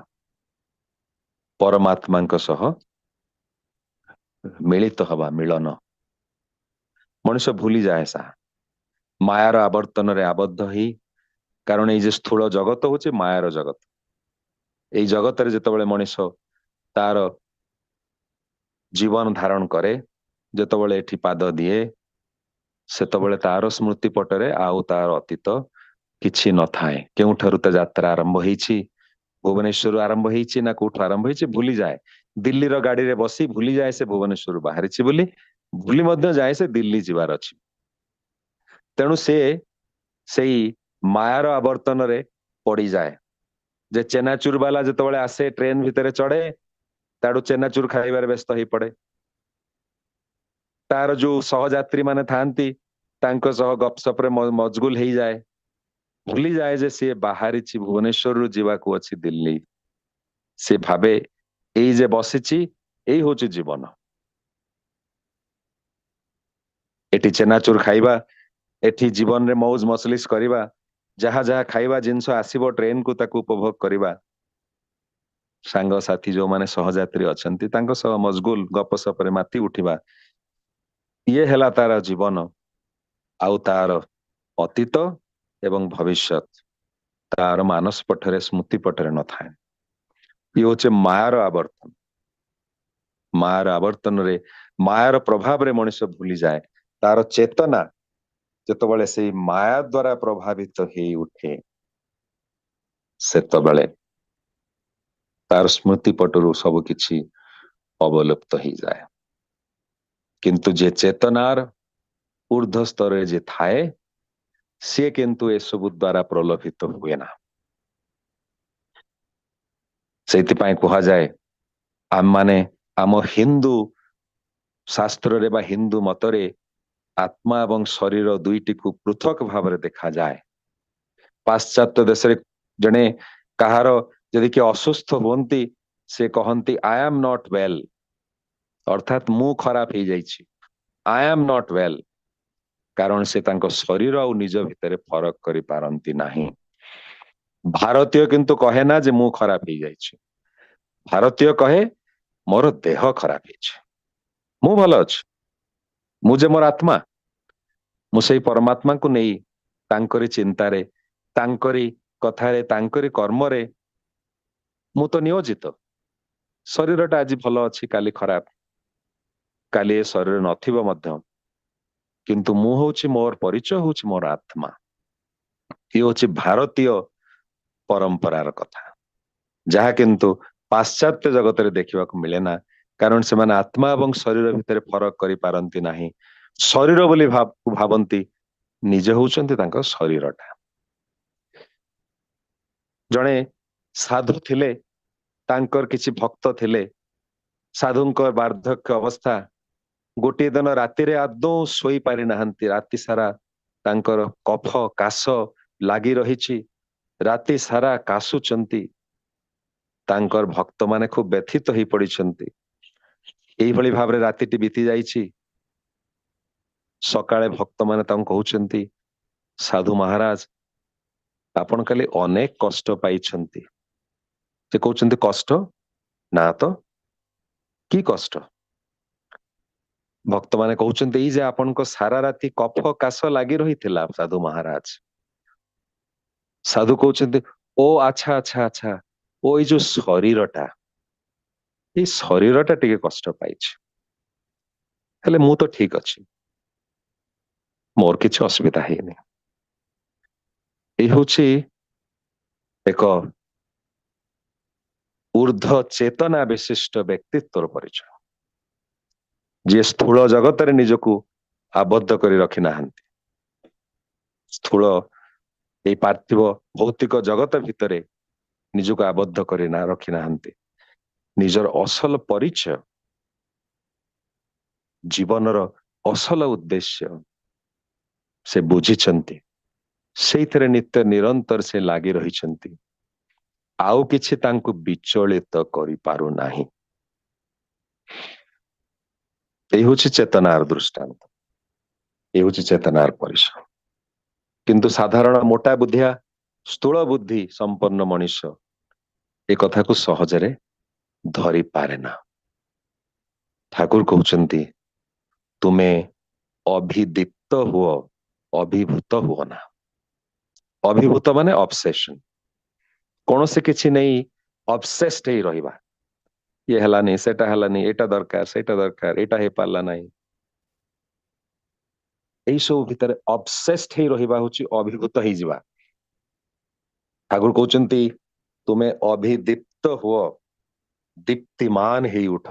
ପରମାତ୍ମାଙ୍କ ସହ ମିଳିତ ହବା, ମିଳନ। ମଣିଷ ଭୁଲିଯାଏ ସାହା, ମାୟାର ଆବର୍ତ୍ତନରେ ଆବଦ୍ଧ ହେଇ, କାରଣ ଏଇ ଯେ ସ୍ଥୂଳ ଜଗତ ହଉଛି ମାୟାର ଜଗତ। ଏଇ ଜଗତରେ ଯେତେବେଳେ ମଣିଷ ତାର ଜୀବନ ଧାରଣ କରେ, ଯେତେବେଳେ ଏଠି ପାଦ ଦିଏ, ସେତେବେଳେ ତାର ସ୍ମୃତି ପଟରେ ଆଉ ତାର ଅତୀତ କିଛି ନଥାଏ। କେଉଁଠାରୁ ତା ଯାତ୍ରା ଆରମ୍ଭ ହେଇଛି, ଭୁବନେଶ୍ୱରରୁ ଆରମ୍ଭ ହେଇଛି ନା କୋଉଠୁ ଆରମ୍ଭ ହେଇଛି ଭୁଲିଯାଏ। ଦିଲ୍ଲୀର ଗାଡିରେ ବସି ଭୁଲିଯାଏ ସେ ଭୁବନେଶ୍ୱରରୁ ବାହାରିଛି ବୋଲି, ଭୁଲି ମଧ୍ୟ ଯାଏ ସେ ଦିଲ୍ଲୀ ଯିବାର ଅଛି। ତେଣୁ ସେ ସେଇ ମାୟାର ଆବର୍ତ୍ତନରେ ପଡିଯାଏ। ଯେ ଚେନାଚୁର ବାଲା ଯେତେବେଳେ ଆସେ ଟ୍ରେନ ଭିତରେ ଚଢେ, ତାଠୁ ଚେନାଚୁର ଖାଇବାରେ ବ୍ୟସ୍ତ ହେଇ ପଡେ। ତାର ଯୋଉ ସହଯାତ୍ରୀ ମାନେ ଥାଆନ୍ତି ତାଙ୍କ ସହ ଗପସପରେ ମଜଗୁଲ ହେଇଯାଏ, ଭୁଲିଯାଏ ଯେ ସିଏ ବାହାରିଛି ଭୁବନେଶ୍ୱରରୁ ଯିବାକୁ ଅଛି ଦିଲ୍ଲୀ। ସେ ଭାବେ ଏଇ ଯେ ବସିଛି ଏଇ ହଉଛି ଜୀବନ। ଏଠି ଚେନାଚୁର ଖାଇବା, ଏଠି ଜୀବନରେ ମୌଜ ମସଲିସ କରିବା, ଯାହା ଯାହା ଖାଇବା ଜିନିଷ ଆସିବ ଟ୍ରେନକୁ ତାକୁ ଉପଭୋଗ କରିବା। ସାଙ୍ଗସାଥୀ ଯୋଉମାନେ ସହଯାତ୍ରୀ ଅଛନ୍ତି ତାଙ୍କ ସହ ମଜଗୁଲ ଗପସପରେ ମାତି ଉଠିବା, ଇଏ ହେଲା ତାର ଜୀବନ। ଆଉ ତାର ଅତୀତ ଏବଂ ଭବିଷ୍ୟତ ତାର ମାନସ ପଟରେ, ସ୍ମୃତି ପଟରେ ନଥାଏ। ଇଏ ହଉଛି ମାୟାର ଆବର୍ତ୍ତନ। ମାୟାର ଆବର୍ତ୍ତନରେ, ମାୟାର ପ୍ରଭାବରେ ମଣିଷ ଭୁଲିଯାଏ। ତାର ଚେତନା ଯେତେବେଳେ ସେଇ ମାୟା ଦ୍ୱାରା ପ୍ରଭାବିତ ହେଇ ଉଠେ, ସେତେବେଳେ ତାର ସ୍ମୃତି ପଟରୁ ସବୁ କିଛି ଅବଲୁପ୍ତ ହେଇଯାଏ। କିନ୍ତୁ ଯେ ଚେତନାର ঊର୍ଧ୍ୱ ସ୍ତରରେ ଯେ ଥାଏ, ସିଏ କିନ୍ତୁ ଏସବୁ ଦ୍ୱାରା ପ୍ରଲୋଭିତ ହୁଏ ନା। ସେଇଥିପାଇଁ କୁହାଯାଏ, ଆମମାନେ ଆମ ହିନ୍ଦୁ ଶାସ୍ତ୍ରରେ ବା ହିନ୍ଦୁ ମତରେ ଆତ୍ମା ଏବଂ ଶରୀର ଦୁଇଟିକୁ ପୃଥକ ଭାବରେ ଦେଖାଯାଏ। ପାଶ୍ଚାତ୍ୟ ଦେଶରେ ଜଣେ କାହାର ଯଦି କିଏ ଅସୁସ୍ଥ ହୁଅନ୍ତି, ସେ କହନ୍ତି ଆଇ ଆମ୍ ନଟ୍ ୱେଲ୍, ଅର୍ଥାତ ମୁଁ ଖରାପ ହେଇଯାଇଛି, ଆଇ ଆମ୍ ନଟ୍ ୱେଲ୍। କାରଣ ସେ ତାଙ୍କ ଶରୀର ଆଉ ନିଜ ଭିତରେ ଫରକ କରିପାରନ୍ତି ନାହିଁ। ଭାରତୀୟ କିନ୍ତୁ କହେ ନା ଯେ ମୁଁ ଖରାପ ହେଇଯାଇଛି। ଭାରତୀୟ କହେ ମୋର ଦେହ ଖରାପ ହେଇଛି, ମୁଁ ଭଲ ଅଛି। ମୁଁ ଯେ ମୋର ଆତ୍ମା, ମୁଁ ସେଇ ପରମାତ୍ମାକୁ ନେଇ ତାଙ୍କରି ଚିନ୍ତାରେ, ତାଙ୍କରି କଥାରେ, ତାଙ୍କରି କର୍ମରେ ମୁଁ ତ ନିୟୋଜିତ। ଶରୀରଟା ଆଜି ଭଲ ଅଛି, କାଲି ଖରାପ, କାଲି ଏ ଶରୀର ନଥିବ ମଧ୍ୟ, କିନ୍ତୁ ମୁଁ ହଉଛି, ମୋର ପରିଚୟ ହଉଛି ମୋର ଆତ୍ମା। ଇଏ ହଉଛି ଭାରତୀୟ ପରମ୍ପରାର କଥା, ଯାହା କିନ୍ତୁ ପାଶ୍ଚାତ୍ୟ ଜଗତରେ ଦେଖିବାକୁ ମିଳେ ନା। କାରଣ ସେମାନେ ଆତ୍ମା ଏବଂ ଶରୀର ଭିତରେ ଫରକ କରିପାରନ୍ତି ନାହିଁ। ଶରୀର ବୋଲି ଭାବନ୍ତି, ନିଜେ ହଉଛନ୍ତି ତାଙ୍କ ଶରୀରଟା। ଜଣେ ସାଧୁ ଥିଲେ, ତାଙ୍କର କିଛି ଭକ୍ତ ଥିଲେ। ସାଧୁଙ୍କ ବାର୍ଦ୍ଧକ୍ୟ ଅବସ୍ଥା, ଗୋଟିଏ ଦିନ ରାତିରେ ଆଦୌ ଶୋଇ ପାରି ନାହାନ୍ତି। ରାତି ସାରା ତାଙ୍କର କଫ କାଶ ଲାଗି ରହିଛି, ରାତି ସାରା କାଶୁଛନ୍ତି। ତାଙ୍କର ଭକ୍ତମାନେ ଖୁବ ବ୍ୟଥିତ ହେଇ ପଡିଛନ୍ତି। ଏଇଭଳି ଭାବରେ ରାତିଟି ବିତି ଯାଇଛି। ସକାଳେ ଭକ୍ତମାନେ ତାଙ୍କୁ କହୁଛନ୍ତି, ସାଧୁ ମହାରାଜ ଆପଣ କାଲି ଅନେକ କଷ୍ଟ ପାଇଛନ୍ତି। ସେ କହୁଛନ୍ତି କଷ୍ଟ? ନା ତ, କି କଷ୍ଟ? ଭକ୍ତମାନେ କହୁଛନ୍ତି ଏଇ ଯେ ଆପଣଙ୍କ ସାରା ରାତି କଫ କାଶ ଲାଗି ରହିଥିଲା ସାଧୁ ମହାରାଜ। ସାଧୁ କହୁଛନ୍ତି ଓ ଆଚ୍ଛା ଆଚ୍ଛା ଆଚ୍ଛା, ଓ ଏଇ ଯୋଉ ଶରୀରଟା, ଏଇ ଶରୀରଟା ଟିକେ କଷ୍ଟ ପାଇଛି, ହେଲେ ମୁଁ ତ ଠିକ ଅଛି, ମୋର କିଛି ଅସୁବିଧା ହେଇନି। ଏଇ ହଉଛି ଏକ ଊର୍ଦ୍ଧ୍ୱ ଚେତନା ବିଶିଷ୍ଟ ବ୍ୟକ୍ତିତ୍ୱର ପରିଚୟ, ଯିଏ ସ୍ଥୂଳ ଜଗତରେ ନିଜକୁ ଆବଦ୍ଧ କରି ରଖି ନାହାନ୍ତି। ସ୍ଥୂଳ এই ପାର୍ଥିବ ଭୌତିକ ଜଗତ ଭିତରେ ନିଜକୁ ଆବଦ୍ଧ କରି ରଖି ନାହାନ୍ତି। ନିଜର ଅସଲ ପରିଚୟ, ଜୀବନର ଅସଲ ଉଦ୍ଦେଶ୍ୟ ସେ ବୁଝିଛନ୍ତି। ସେଇଥିରେ ନିତ୍ୟ ନିରନ୍ତର ସେ ଲାଗି ରହିଛନ୍ତି। ଆଉ କିଛି ତାଙ୍କୁ ବିଚଳିତ କରିପାରୁନାହିଁ। এই হচ্ছে চেতনার দৃষ্টান্ত, এই হচ্ছে চেতনার ପରିସର। କିନ୍ତୁ ସାଧାରଣ ମୋଟା ବୁଦ୍ଧିଆ ସ୍ଥୂଳ ବୁଦ୍ଧି ସମ୍ପନ୍ନ ମଣିଷ ଏ କଥାକୁ ସହଜରେ ଧରି ପାରେ ନା। ଠାକୁର କହୁଛନ୍ତି ତୁମେ ଅଭିଦୀପ୍ତ ହୁଅ, ଅଭିଭୂତ ହୁଅ ନା। ଅଭିଭୂତ ମାନେ ଅବସେସନ, କୌଣସି କିଛି ନେଇ ଅବସେସ୍ଡ ହେଇ ରହିବା। ଇଏ ହେଲାନି, ସେଟା ହେଲାନି, ଏଇଟା ଦରକାର, ସେଇଟା ଦରକାର, ଏଇଟା ହେଇପାରିଲା ନାହିଁ। এই ସବୁ ଭିତରେ ଅବସେସ୍ଡ ହେଇ ରହିବା ହଉଛି ଅଭିଭୂତ ହେଇଯିବା। ଠାକୁର କହୁଛନ୍ତି ତୁମେ ଅଭିଦୀପ୍ତ ହୁଅ, ଦୀପ୍ତିମାନ ହେଇ ଉଠ।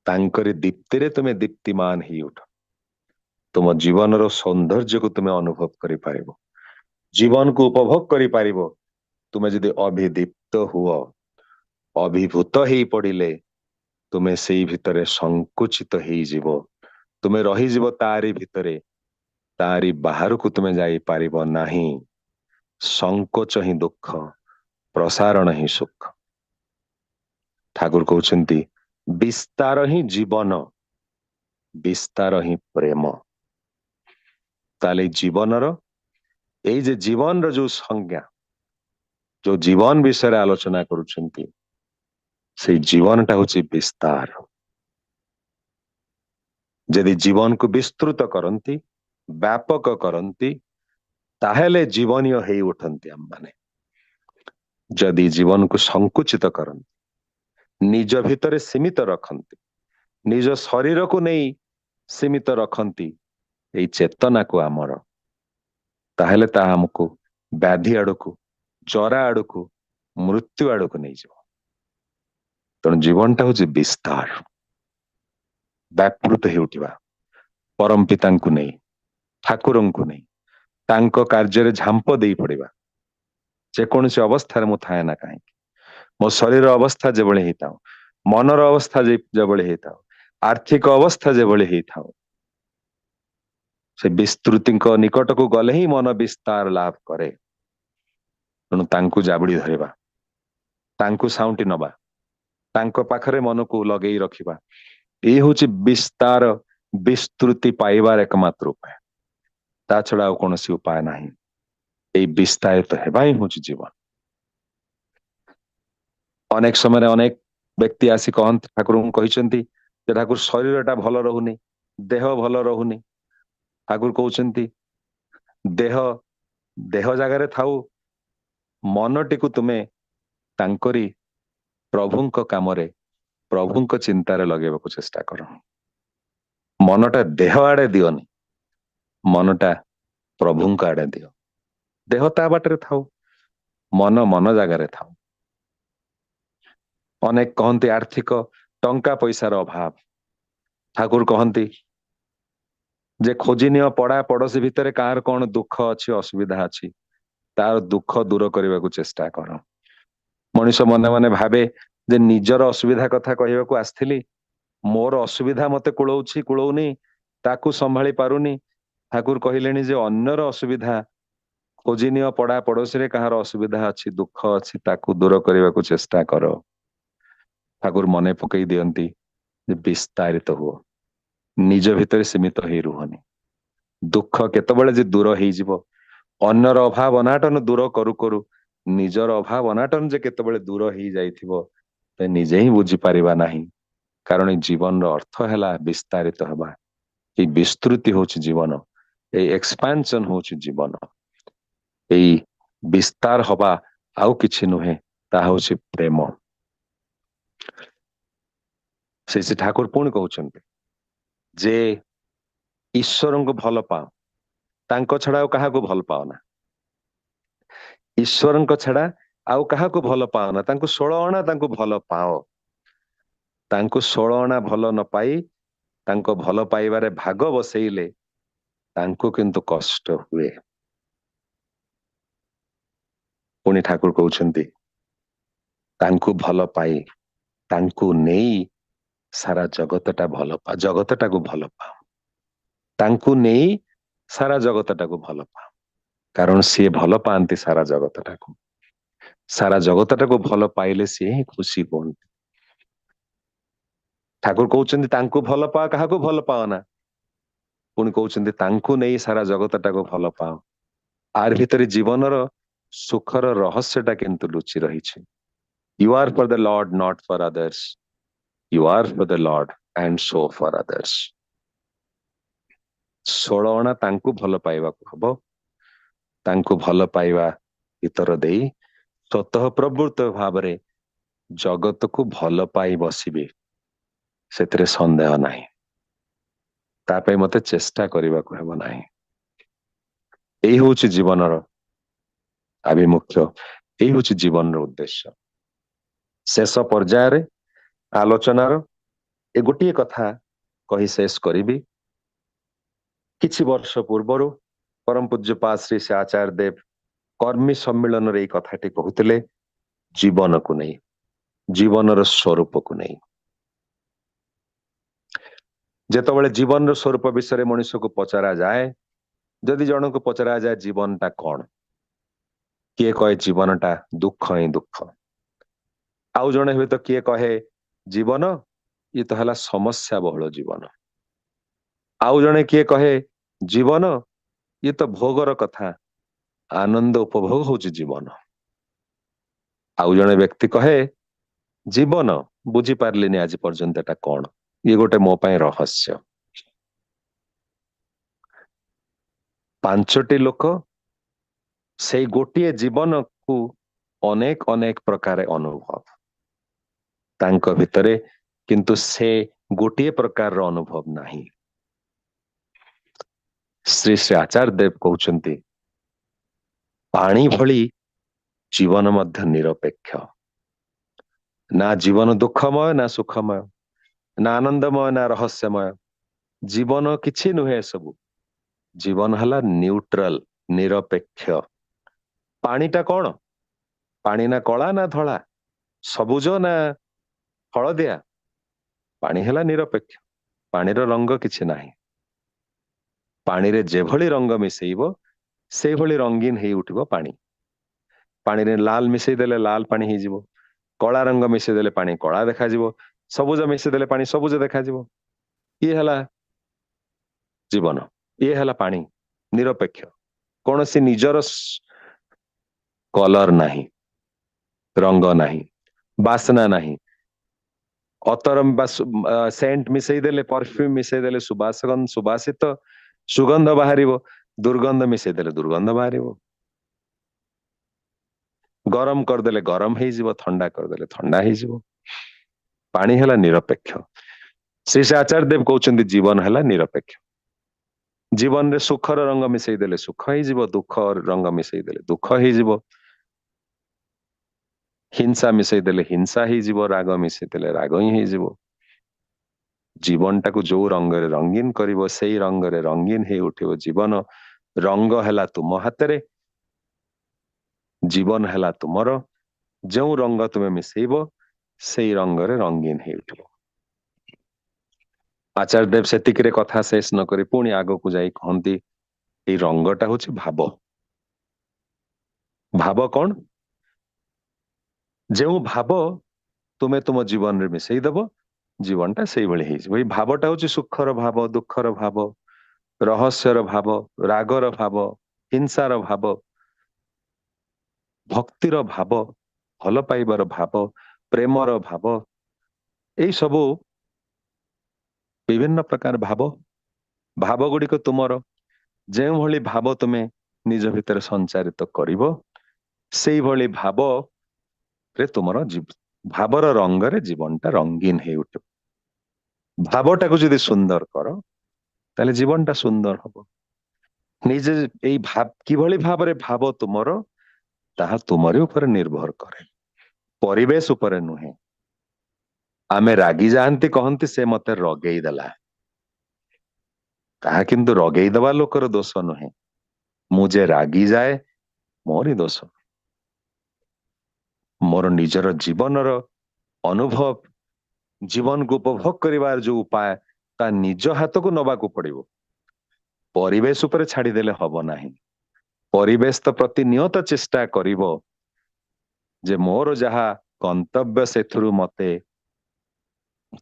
ତାଙ୍କରି ଦୀପ୍ତିରେ ତୁମେ ଦୀପ୍ତିମାନ ହେଇ ଉଠ। ତୁମ ଜୀବନର ସୌନ୍ଦର୍ଯ୍ୟକୁ ତୁମେ ଅନୁଭବ କରିପାରିବ, ଜୀବନକୁ ଉପଭୋଗ କରିପାରିବ। ତୁମେ ଯଦି ଅଭିଦୀପ୍ତ ହୁଅ, ଅଭିଭୂତ ହେଇ ପଡ଼ିଲେ ତୁମେ ସେଇ ଭିତରେ ସଂକୁଚିତ ହେଇଯିବ। ତୁମେ ରହିଯିବ ତାରି ଭିତରେ, ତାରି ବାହାରକୁ ତୁମେ ଯାଇପାରିବ ନାହିଁ। ସଂକୋଚ ହିଁ ଦୁଃଖ, ପ୍ରସାରଣ ହିଁ ସୁଖ। ଠାକୁର କହୁଛନ୍ତି ବିସ୍ତାର ହିଁ ଜୀବନ, ବିସ୍ତାର ହିଁ ପ୍ରେମ। ତାହେଲେ ଜୀବନର ଏଇ ଯେ ଜୀବନର ଯୋଉ ସଂଜ୍ଞା, ଯୋଉ ଜୀବନ ବିଷୟରେ ଆଲୋଚନା କରୁଛନ୍ତି, ସେଇ ଜୀବନଟା ହଉଛି ବିସ୍ତାର। ଯଦି ଜୀବନକୁ ବିସ୍ତୃତ କରନ୍ତି, ବ୍ୟାପକ କରନ୍ତି, ତାହେଲେ ଜୀବନୀୟ ହେଇ ଉଠନ୍ତି ଆମମାନେ। ଯଦି ଜୀବନକୁ ସଂକୁଚିତ କରନ୍ତି, ନିଜ ଭିତରେ ସୀମିତ ରଖନ୍ତି, ନିଜ ଶରୀରକୁ ନେଇ ସୀମିତ ରଖନ୍ତି ଏଇ ଚେତନାକୁ ଆମର, ତାହେଲେ ତାହା ଆମକୁ ବ୍ୟାଧି ଆଡକୁ, ଜରା ଆଡକୁ, ମୃତ୍ୟୁ ଆଡକୁ ନେଇଯିବ। ତେଣୁ ଜୀବନଟା ହଉଛି ବିସ୍ତାର, ବ୍ୟାପୃତ ହେଉଥିବା ପରମ ପିତାଙ୍କୁ ନେଇ, ଠାକୁରଙ୍କୁ ନେଇ, ତାଙ୍କ କାର୍ଯ୍ୟରେ ଝାମ୍ପ ଦେଇ ପଡିବା। ଯେକୌଣସି ଅବସ୍ଥାରେ ମୁଁ ଥାଏ ନା କାହିଁକି, ମୋ ଶରୀର ଅବସ୍ଥା ଯେଭଳି ହେଇଥାଉ, ମନର ଅବସ୍ଥା ଯେଭଳି ହେଇଥାଉ, ଆର୍ଥିକ ଅବସ୍ଥା ଯେଭଳି ହେଇଥାଉ, ସେ ବିସ୍ତୃତିଙ୍କ ନିକଟକୁ ଗଲେ ହିଁ ମନ ବିସ୍ତାର ଲାଭ କରେ। ତେଣୁ ତାଙ୍କୁ ଜାବୁଡି ଧରିବା, ତାଙ୍କୁ ସାଉଁଟି ନବା, ତାଙ୍କ ପାଖରେ ମନକୁ ଲଗେଇ ରଖିବା, ଏଇ ହଉଛି ବିସ୍ତାର, ବିସ୍ତୃତି ପାଇବାର ଏକମାତ୍ର ଉପାୟ। ତା ଛଡା ଆଉ କୌଣସି ଉପାୟ ନାହିଁ। এই ବିସ୍ତାରିତ ହେବା ହିଁ ହଉଛି ଜୀବନ। ଅନେକ ସମୟରେ ଅନେକ ବ୍ୟକ୍ତି ଆସି କହନ୍ତି, ଠାକୁରଙ୍କୁ କହିଛନ୍ତି ଯେ ଠାକୁର ଶରୀରଟା ଭଲ ରହୁନି, ଦେହ ଭଲ ରହୁନି। ଠାକୁର କହୁଛନ୍ତି ଦେହ ଦେହ ଜାଗାରେ ଥାଉ, ମନଟିକୁ ତୁମେ ତାଙ୍କରି ପ୍ରଭୁଙ୍କ କାମରେ, ପ୍ରଭୁଙ୍କ ଚିନ୍ତାରେ ଲଗେଇବାକୁ ଚେଷ୍ଟା କର। ମନଟା ଦେହ ଆଡେ ଦିଅନି, ମନଟା ପ୍ରଭୁଙ୍କ ଆଡେ ଦିଅ। ଦେହ ତା ବାଟରେ ଥାଉ, ମନ ମନ ଜାଗାରେ ଥାଉ। ଅନେକ କହନ୍ତି ଆର୍ଥିକ ଟଙ୍କା ପଇସାର ଅଭାବ। ଠାକୁର କହନ୍ତି ଯେ ଖୋଜି ନିଅ ପଡା ପଡୋଶୀ ଭିତରେ କାହାର କଣ ଦୁଃଖ ଅଛି, ଅସୁବିଧା ଅଛି, ତାର ଦୁଃଖ ଦୂର କରିବାକୁ ଚେଷ୍ଟା କର। ମଣିଷ ମନେ ମନେ ଭାବେ ଯେ ନିଜର ଅସୁବିଧା କଥା କହିବାକୁ ଆସିଥିଲି, ମୋର ଅସୁବିଧା ମତେ କୁଳଉଛି କୁଳଉନି, ତାକୁ ସମ୍ଭାଳି ପାରୁନି। ଠାକୁର କହିଲେଣି ଯେ ଅନ୍ୟର ଅସୁବିଧା ଖୋଜି ନିଅ ପଡା ପଡୋଶୀରେ କାହାର ଅସୁବିଧା ଅଛି, ଦୁଃଖ ଅଛି, ତାକୁ ଦୂର କରିବାକୁ ଚେଷ୍ଟା କର। ଠାକୁର ମନେ ପକେଇ ଦିଅନ୍ତି ଯେ ବିସ୍ତାରିତ ହୁଅ, ନିଜ ଭିତରେ ସୀମିତ ହେଇ ରୁହନି। ଦୁଃଖ କେତେବେଳେ ଯେ ଦୂର ହେଇଯିବ, ଅନ୍ୟର ଅଭାବ ଅନାଟନ ଦୂର କରୁ କରୁ ନିଜର ଅଭାବ ଅନାଟନ ଯେ କେତେବେଳେ ଦୂର ହେଇଯାଇଥିବ ତ ନିଜେ ହିଁ ବୁଝିପାରିବା ନାହିଁ। କାରଣ ଏଇ ଜୀବନର ଅର୍ଥ ହେଲା ବିସ୍ତାରିତ ହେବା। ଏଇ ବିସ୍ତୃତି ହଉଛି ଜୀବନ, ଏଇ ଏକ୍ସପାନ୍ସନ ହଉଛି ଜୀବନ। ଏଇ ବିସ୍ତାର ହବା ଆଉ କିଛି ନୁହେଁ, ତାହା ହଉଛି ପ୍ରେମ। ସେ ଠାକୁର ପୁଣି କହୁଛନ୍ତି ଯେ ଈଶ୍ୱରଙ୍କୁ ଭଲ ପାଅ, ତାଙ୍କ ଛଡା ଆଉ କାହାକୁ ଭଲ ପାଅ ନା। ଈଶ୍ୱରଙ୍କ ଛଡା ଆଉ କାହାକୁ ଭଲ ପାଅ ନା, ତାଙ୍କୁ 16 ଅଣା ତାଙ୍କୁ ଭଲ ପାଅ। ତାଙ୍କୁ 16 ଅଣା ଭଲ ନ ପାଇ ତାଙ୍କ ଭଲ ପାଇବାରେ ଭାଗ ବସେଇଲେ ତାଙ୍କୁ କିନ୍ତୁ କଷ୍ଟ ହୁଏ। पुणी ठाकुर कहउछन्ति तांकु भल पाई तांकु नेई सारा जगतटा भल पा जगतटाकु भल पाओ तांकु नेई सारा जगतटाकु भल पाओ कारण सी भल पाती सारा जगतटाकु भल पाइले सी ही खुशी हुअन्ति ठाकुर कहउछन्ति तांकु भल पा काहाकु भल पाओ ना पुणी कहउछन्ति तांकु नेई सारा जगतटाकु भल पाओ आर भितरे जीवनर सुखर रहस्यटा किंतु लुचि रहिछि you are for the lord not for others you are for the lord and so for others 16 अणा तांकु भल पाइबाकु हबो तांकु भल पाइबा इतर देई स्वतः प्रवृत्त भावरे जगत को भल पाई बसिबे सेतरे संदेह नाही तापे मते चेष्टा करिबाकु हेबो नाही एही होछि जीवनर आभिमुख्य एही होछि जीवनर उद्देश्य शेष पर्याय रे आलोचनार ए गोटिए कथा कही शेष करिबी किछि वर्ष पूर्वरु परम पूज्यपाद श्री श्री आचार्य देव कर्मी सम्मेलन रे कथाटी कहूतिले जीवन को नहीं जीवनर स्वरूप को नहीं जेतबेले जीवन स्वरूप विषय मनुष्य को पचरा जाए जदि जन को पचरा जाए जीवनटा कौन किए कहे जीवनटा दुख ही दुख आउ जने हुए तो किए कहे जीवन ये तो हला समस्या बहुल जीवन आउ जने किए कहे जीवन ये तो भोगर कथा आनंद उपभोग होची जीवन आउ जने व्यक्ति कहे जीवन बुझी पारलिनी आज पर्यंत एटा कौन ये गोटे मो पाई रहस्य 5टी लोक से गोटे जीवन को अनेक अनेक प्रकार अनुभव तांको भितरे किंतु से गोटे प्रकार अनुभव नहीं श्री श्री आचार्य देव कहउछन्ति पानी भली जीवन मध्य निरपेक्ष ना जीवन दुखमय ना सुखमय ना आनंदमय ना रहस्यमय जीवन किछि नुहे सबु जीवन हला न्यूट्रल निरपेक्ष पानीटा कौन पानी ना कला ना धला सबुज ना हलदिया पानी हला निरपेक्ष पानीर रंग किछि नाही पानी रे जेभली रंग मिसेइबो से भली रंगीन हेई उठिबो पानी पानी रे लाल मिसेई देले लाल पानी हेई जिवो कला रंग मिसेई देले पानी कला देखा जिवो सबुज मिसेई देले पानी सबुज देखा जिवो ये हला जीवन ये हला पानी निरपेक्ष कौनसी निजर कलर नाही रंग नाही बासना नाही अतर सेंट मिसेई देले परफ्यूम मिसेई देले सुबासित सुगंध बाहरिबो दुर्गंध मिसेई देले दुर्गंध बाहरिबो गरम कर देले गरम हेई जिवो ठंडा कर देले ठंडा हेई जिवो पानी हला निरपेक्ष श्री श्री आचार्य देव कहउछन्ति जीवन हला निरपेक्ष जीवन रे सुखर रंग मिसेई देले सुख हेई जिवो दुख रंग मिसेई देले दुख हेई जिवो हिंसा मिसेई देले हिंसा हेई जिवो राग मिसेई देले राग ही हेई जिवो जीवन टाकू जो रंग रे रंगीन करिवो सेई रंग रे रंगीन हेई उठिवो जीवन रंग हला तुम हातरे जीवन हला तुमर जो रंग तुमे मिसेइबो सेई रंग रे रंगीन हेई उठिवो आचार्य देव सेतिक रे कथा शेष न करी पुणी आगो को जाई कहंती ए रंगटा होची भाव भाव कौन जो भाव तुमे तुम जीवन रे मिसेई दबो जीवनटा सेई भली हेई वही भावटा होची सुखर भाव दुखर भाव रहस्यर भाव रागर भाव हिंसार भाव भक्तिर भाव भल पाइबार भाव प्रेमर भाव एई सबु विभिन्न प्रकार भाव भाव गुड़िक तुमर जो भली भाव तुमे निज भितर संचारित करिवो सेई भली भाव रे तुमर भावर रंग रे जीवनटा रंगीन हेई उठिबो भावटा को जदि सुंदर कर ताले जीवनटा सुंदर हबो निजे एई भाव किभली भाव रे भाव तुमर ताहा तुमरी ऊपर निर्भर करे परिवेश ऊपर नुहे आमे रागी जानती कहंती से मते रगेई देला ताहा किंतु रगेई दबा लोकर दोष नुहे मुझे रागी जाए मोरी दोष मोर निजर जीवनर अनुभव जीवन को उपभोग करिवार जो उपाय ता निज हाथ को नबा को पड़िबो परिवेश उपरे छाड़ी देले हबो नाही परिवेश तो प्रतिनियत चेष्टा करिवो जे मोर जहा गंतव्य सेथुरु मते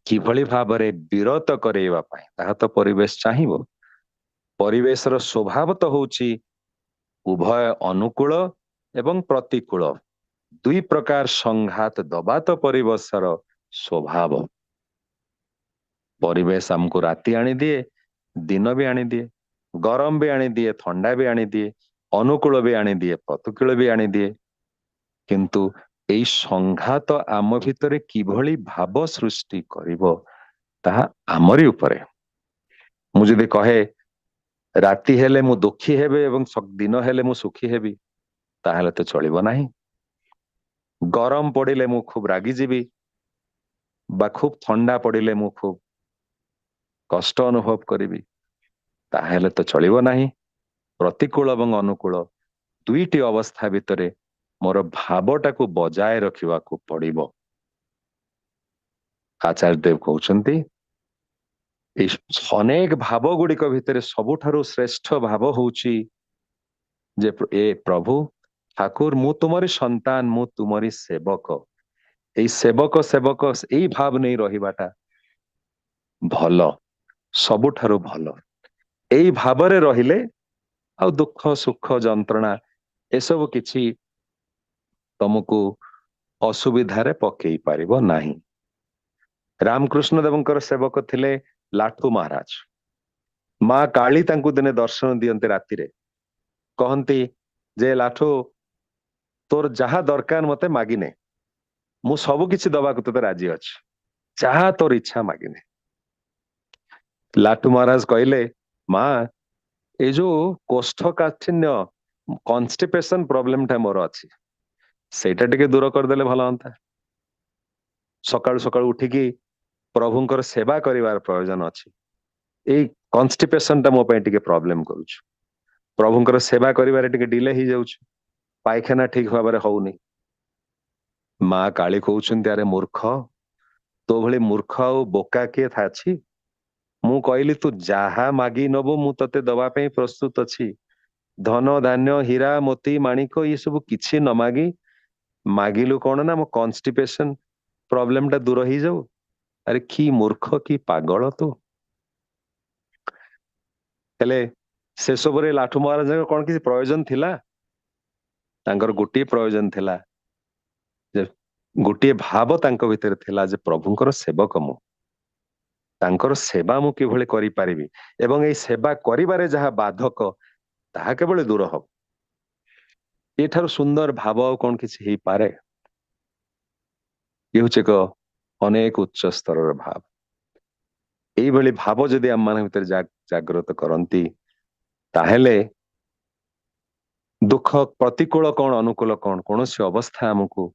किभଳି भाबरे विरत करेवा पाए ताहा तो परिवेश चाहिबो परिवेशर स्वभाव तो होउची उभय अनुकूल एवं प्रतिकूल दुई प्रकार संघात दबा तो परिवेशर स्वभाव परिवेश हमको राति आनी दिए दिन भी आनी दिए गरम भी आनी दिए ठंडा भी आनी दिए अनुकूल भी आनी दिए प्रतिकूल भी आनी दिए किंतु एई संघात आम भितरे किभଳି भाव सृष्टि करिवो ताहा आमरी उपरे मु जदि कहे राति हेले मु दुखी हेबे एवं दिन हेले मु सुखी हेबी ताहले तो चलिबो नाही गरम पड़िले मु खूब रागी जीवी बा खूब ठंडा पड़िले मु खूब कष्ट अनुभव करिबी ताहले तो चलिबो नाही प्रतिकूल एवं अनुकूल दुईटी अवस्था भितरे मोर भावटा को बजाय रखिवा को पड़िबो आचार्य देव कहउछंती अनेक भाव गुड़िक भितर सबुठारु श्रेष्ठ भाव होउची जे ए प्रभु ठाकुर मु तुमरी संतान मु तुमरी सेवक एई सेवक सेवक एई भाव नहीं रहिबाटा भल सबुठारु भल एई भावरे रहिले आ दुख सुख जंत्रणा एसबु किछि तुमको असुविधारे पकई पारिबो नाही रामकृष्ण देवंकर सेवक थिले लाठू महाराज माँ काली तांकु दिने दर्शन दियंते राति रे कहंती जे लाठू तोर जहा दरकार मते मागिने मु सब किछि दबा को तते राजी अछि जहा तोर इच्छा मागिने लाठू महाराज कहले माँ ए जो कोष्ठकाठिन्य कॉन्स्टिपेशन प्रॉब्लम टा मोर अछि सेटा टिके दूर कर देले भलो हंता सकाळु सकाळु उठिकी प्रभुंकर सेवा करिवार प्रयोजन अछि ए कॉन्स्टिपेशन टा मो पे टिके प्रॉब्लम करूछु प्रभुंकर सेवा करिवारे टिके डिले ही जाउछु पायखाना ठीक भाबरे होउनी माँ काली कहउछन्ती अरे मूर्ख तो भली मूर्ख आ बोका के थाछि मु कहली तू जाहा मागी नबो मु तते दबा पे प्रस्तुत अछि धन धान्य हीरा मोती माणिक ये सब किछि न मागी मागिलु कोन ना मो कॉन्स्टिपेशन प्रॉब्लम टा दूर ही जाऊ अरे की मूर्ख की पागल तो हेले से सबरे लाठू महाराज कोन किछि प्रयोजन थिला तांकर गोटी प्रयोजन थिला जे गोटी भाव तांक भितर थिला जे प्रभुंकर सेवक मु तांकर सेवा मु किभଳି करि पारिबी एवं ए सेवा करिबारे जहा बाधक ताहा केवल दूर हो एठार सुंदर भाव कौन किसी ही पारे ये होचे को अनेक उच्च स्तर भाव एई भली भाव जदि आम मान भितर जागृत करंती ताहेले दुख प्रतिकूल कौन अनुकूल कौन कौनसी अवस्था हमको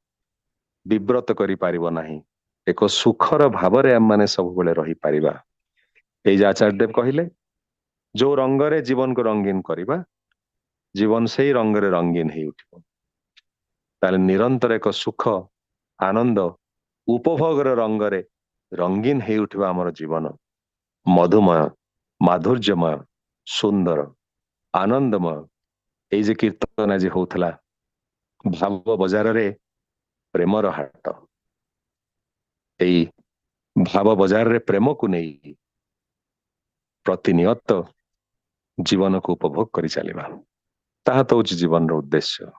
विव्रत करि पारिबो नाही एक सुखर भावरे आम माने सब बेले रही पारिबा एई जे आचार्य देव कहिले जो रंगरे जीवन को रंगीन करिबा जीवन से ही रंगरे रंगीन ही उठिबो ताले निरंतर एक सुख आनंद उपभोगर रंगरे रंगीन ही उठिबा हमर जीवन मधुमय माधुर्यमय सुंदर आनंदमय एई जे कीर्तन आज होउथला भाव बजार रे प्रेमर हाट एई भाव बजार रे प्रेम को नहीं प्रतिनियत जीवन को उपभोग करि चलिबा ताहा तो होछि जीवन रो उद्देश्य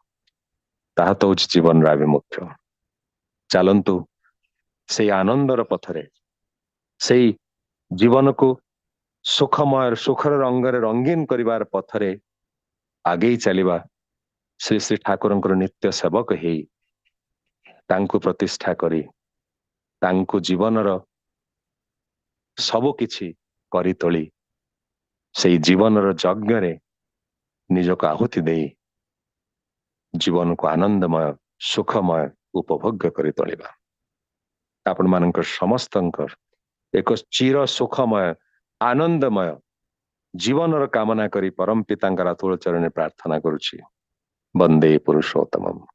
ताहा तो होछि जीवन रो आभिमुख्य चलंतु से आनंदर पथरे से जीवन को सुखमय सुखर रंगरे रंगीन करिवार पथरे आगे चलिबा श्री श्री ठाकुरंकर नित्य सेवक हेई तांकु प्रतिष्ठा करी तांकु जीवनर सब किछि करी तोली से जीवनर यज्ञ रे निजक आहुति देई जीवन को आनंदमय सुखमय उपभोग्य करी तोलिबा आपण मानकर समस्तंकर एक चिर सुखमय आनंदमय जीवनर कामना करी परम पितांकर अतुल चरण प्रार्थना करुछि वंदे पुरुषोत्तमम्।